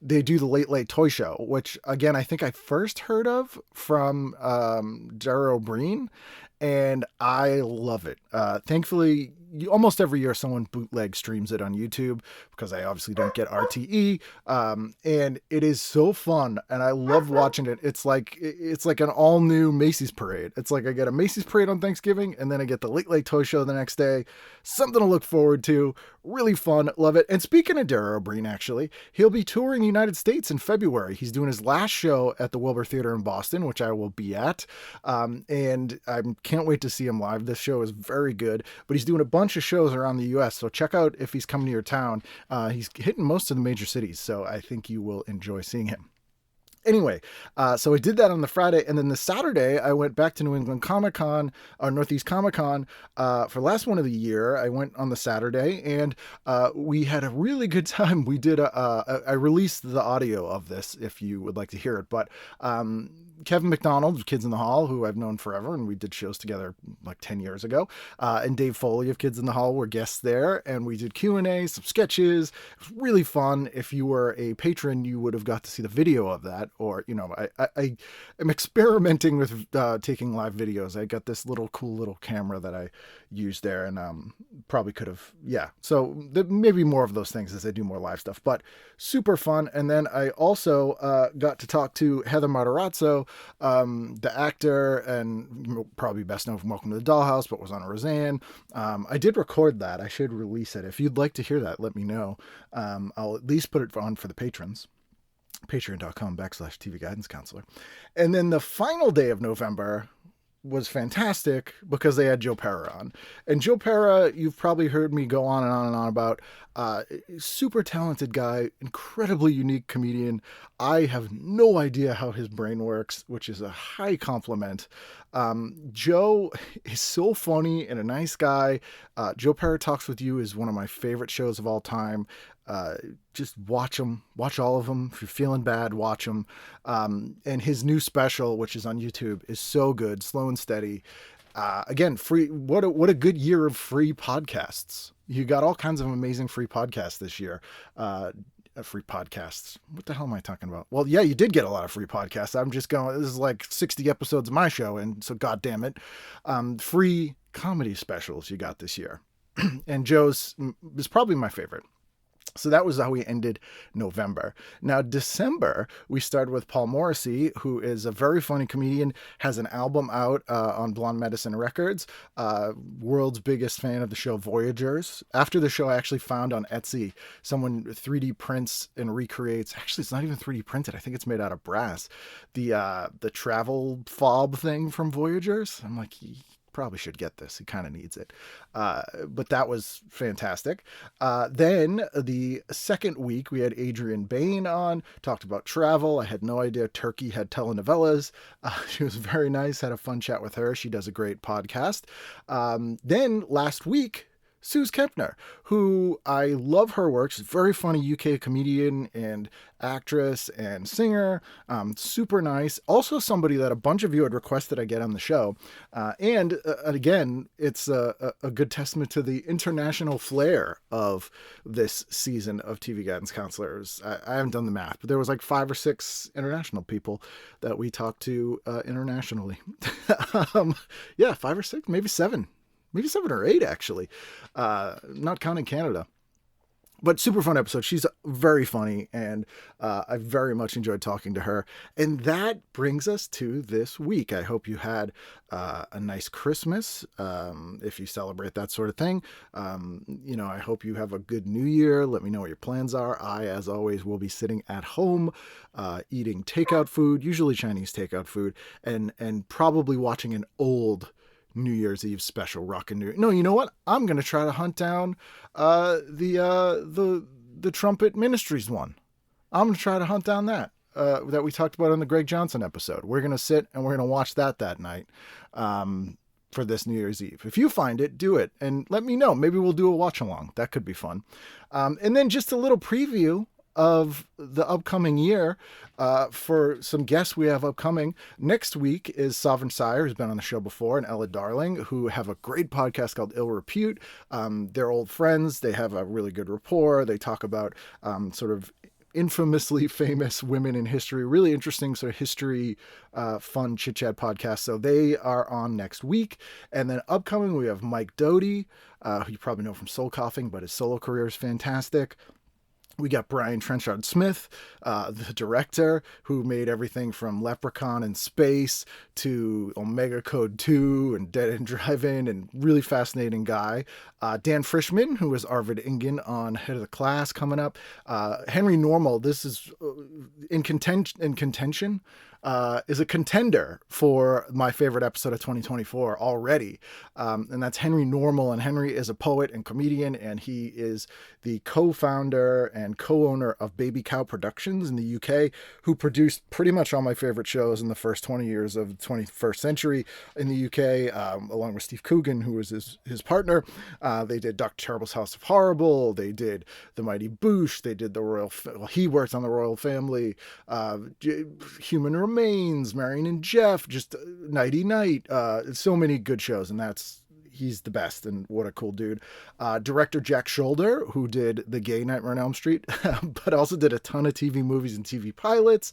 they do the Late Late Toy Show, which, again, I think I first heard of from Dara O'Brien, and I love it. Thankfully, almost every year someone bootleg streams it on YouTube, because I obviously don't get RTE, and it is so fun, and I love watching it. It's like an all-new Macy's parade. It's like I get a Macy's parade on Thanksgiving, and then I get the Late Late Toy Show the next day. Something to look forward to. Really fun. Love it. And speaking of Dara O'Brien, actually, he'll be touring the United States in February. He's doing his last show at the Wilbur Theater in Boston, which I will be at, and I can't wait to see him live. This show is very good, but he's doing a bunch of shows around the U.S., so check out if he's coming to your town. He's hitting most of the major cities, so I think you will enjoy seeing him. Anyway, so I did that on the Friday, and then the Saturday, I went back to New England Comic Con, or Northeast Comic Con, for the last one of the year. I went on the Saturday, and we had a really good time. We did I released the audio of this if you would like to hear it, but Kevin McDonald of Kids in the Hall, who I've known forever, and we did shows together like 10 years ago, and Dave Foley of Kids in the Hall were guests there, and we did Q&A, some sketches. It was really fun. If you were a patron, you would have got to see the video of that. Or, I am experimenting with taking live videos. I got this cool little camera that I used there, and probably could have, so maybe more of those things as I do more live stuff, but super fun. And then I also got to talk to Heather Matarazzo, the actor, and probably best known from Welcome to the Dollhouse, but was on Roseanne. I did record that. I should release it. If you'd like to hear that, let me know. I'll at least put it on for the patrons. Patreon.com/TV Guidance Counselor. And then the final day of November, was fantastic because they had Joe Pera on. And Joe Pera, you've probably heard me go on and on and on about. Super talented guy, incredibly unique comedian. I have no idea how his brain works, which is a high compliment. Joe is so funny and a nice guy. Joe Pera Talks With You is one of my favorite shows of all time. Just watch them, watch all of them. If you're feeling bad, watch them. And his new special, which is on YouTube, is so good, slow and steady. Again, free. What a good year of free podcasts. You got all kinds of amazing free podcasts this year. Free podcasts. What the hell am I talking about? Well, yeah, you did get a lot of free podcasts. I'm just going, this is like 60 episodes of my show. And so, God damn it. Free comedy specials you got this year. And Joe's is probably my favorite. So that was how we ended November. Now, December, we started with Paul Morrissey, who is a very funny comedian, has an album out on Blonde Medicine Records, world's biggest fan of the show Voyagers. After the show, I actually found on Etsy, someone 3D prints and recreates, actually, it's not even 3D printed. I think it's made out of brass. The travel fob thing from Voyagers. I'm like, probably should get this. He kind of needs it. But that was fantastic. Then the second week we had Adrienne Bain on, talked about travel. I had no idea Turkey had telenovelas. She was very nice. Had a fun chat with her. She does a great podcast. Then last week, Suze Kempner, who I love her work. She's a very funny UK comedian and actress and singer. Super nice. Also somebody that a bunch of you had requested I get on the show. And again, it's a good testament to the international flair of this season of TV Guidance Counselors. I haven't done the math, but there was like 5 or 6 international people that we talked to internationally. Yeah, 5 or 6, maybe 7. Maybe 7 or 8, actually. Not counting Canada. But super fun episode. She's very funny, and I very much enjoyed talking to her. And that brings us to this week. I hope you had a nice Christmas, if you celebrate that sort of thing. I hope you have a good New Year. Let me know what your plans are. I, as always, will be sitting at home, eating takeout food, usually Chinese takeout food, and probably watching an old New Year's Eve special, Rockin' New. No, you know what? I'm gonna try to hunt down the Trumpet Ministries one. I'm gonna try to hunt down that we talked about on the Greg Johnson episode. We're gonna sit and we're gonna watch that night for this New Year's Eve. If you find it, do it and let me know. Maybe we'll do a watch along. That could be fun. And then just a little preview of the upcoming year for some guests we have upcoming. Next week is Sovereign Sire, who's been on the show before, and Ella Darling, who have a great podcast called Ill Repute. They're old friends. They have a really good rapport. They talk about sort of infamously famous women in history. Really interesting sort of history, fun chit-chat podcast. So they are on next week. And then upcoming, we have Mike Doty, who you probably know from Soul Coughing, but his solo career is fantastic. We got Brian Trenchard Smith, the director, who made everything from Leprechaun in Space to Omega Code 2 and Dead End Drive-In, and really fascinating guy. Dan Frischman, who was Arvid Ingen on Head of the Class, coming up. Henry Normal, this is in contention. Is a contender for my favorite episode of 2024 already. And that's Henry Normal. And Henry is a poet and comedian, and he is the co-founder and co-owner of Baby Cow Productions in the UK, who produced pretty much all my favorite shows in the first 20 years of the 21st century in the UK, along with Steve Coogan, who was his partner. They did Dr. Terrible's House of Horrible. They did The Mighty Boosh. They did he worked on The Royal Family, Human Remains, Marion and Jeff, just Nighty Night. So many good shows, and he's the best, and what a cool dude. Director Jack Shoulder, who did The Gay Nightmare on Elm Street, but also did a ton of TV movies and TV pilots.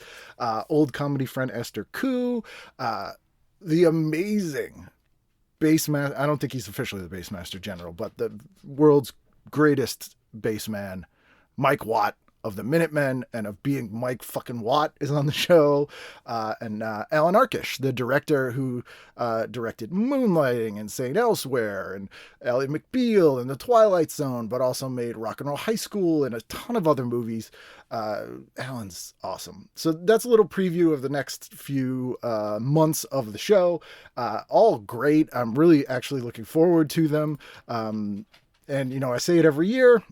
Old comedy friend Esther Koo. The amazing bassman. I don't think he's officially the bassmaster general, but the world's greatest bassman, Mike Watt, of the Minutemen and of being Mike fucking Watt is on the show. And Alan Arkish, the director who directed Moonlighting and St. Elsewhere and Ally McBeal and The Twilight Zone, but also made Rock and Roll High School and a ton of other movies. Alan's awesome. So that's a little preview of the next few months of the show. All great. I'm really actually looking forward to them. And, you know, I say it every year.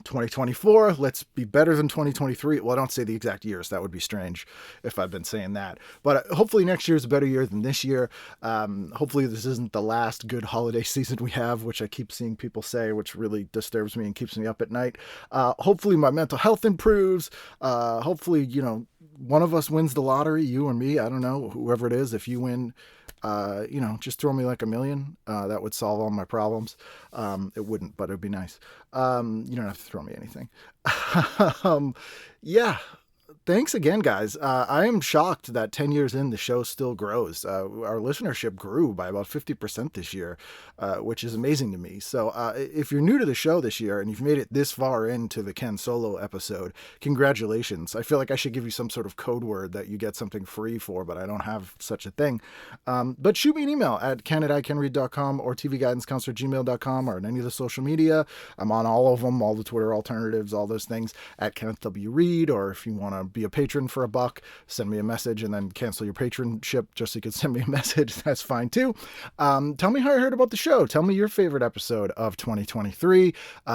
2024, let's be better than 2023. Well, I don't say the exact years. That would be strange if I've been saying that. But hopefully next year is a better year than this year. Hopefully this isn't the last good holiday season we have, which I keep seeing people say, which really disturbs me and keeps me up at night. Hopefully my mental health improves. Hopefully, you know, one of us wins the lottery, you or me. I don't know, whoever it is. If you win, you know, just throw me like $1 million. That would solve all my problems. It wouldn't, but it'd be nice. You don't have to throw me anything. Yeah. Thanks again, guys. I am shocked that 10 years in, the show still grows. Our listenership grew by about 50% this year, which is amazing to me. So if you're new to the show this year and you've made it this far into the Ken Solo episode, congratulations. I feel like I should give you some sort of code word that you get something free for, but I don't have such a thing. But shoot me an email at ken@icanread.com or tvguidancecounselor@gmail.com or on any of the social media. I'm on all of them, all the Twitter alternatives, all those things, at Kenneth W. Reed, or if you want to be a patron for $1, send me a message and then cancel your patronship just so you can send me a message. That's fine too. Tell me how you heard about the show. Tell me your favorite episode of 2023.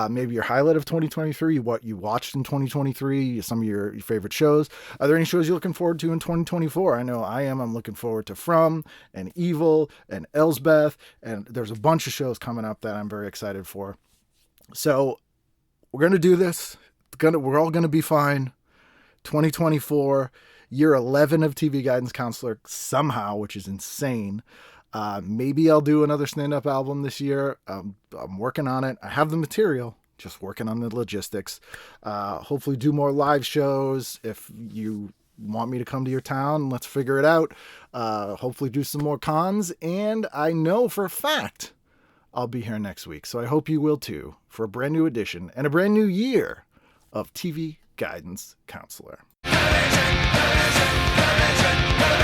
Maybe your highlight of 2023, what you watched in 2023, some of your favorite shows. Are there any shows you're looking forward to in 2024? I know I am. I'm looking forward to From and Evil and Elsbeth, and there's a bunch of shows coming up that I'm very excited for. So we're going to do this. We're all going to be fine. 2024, year 11 of TV Guidance Counselor somehow, which is insane. Maybe I'll do another stand-up album this year. I'm working on it. I have the material, just working on the logistics. Hopefully do more live shows. If you want me to come to your town, let's figure it out. Hopefully do some more cons. And I know for a fact I'll be here next week. So I hope you will too, for a brand new edition and a brand new year of TV Guidance Counselor. Collision, collision, collision, collision.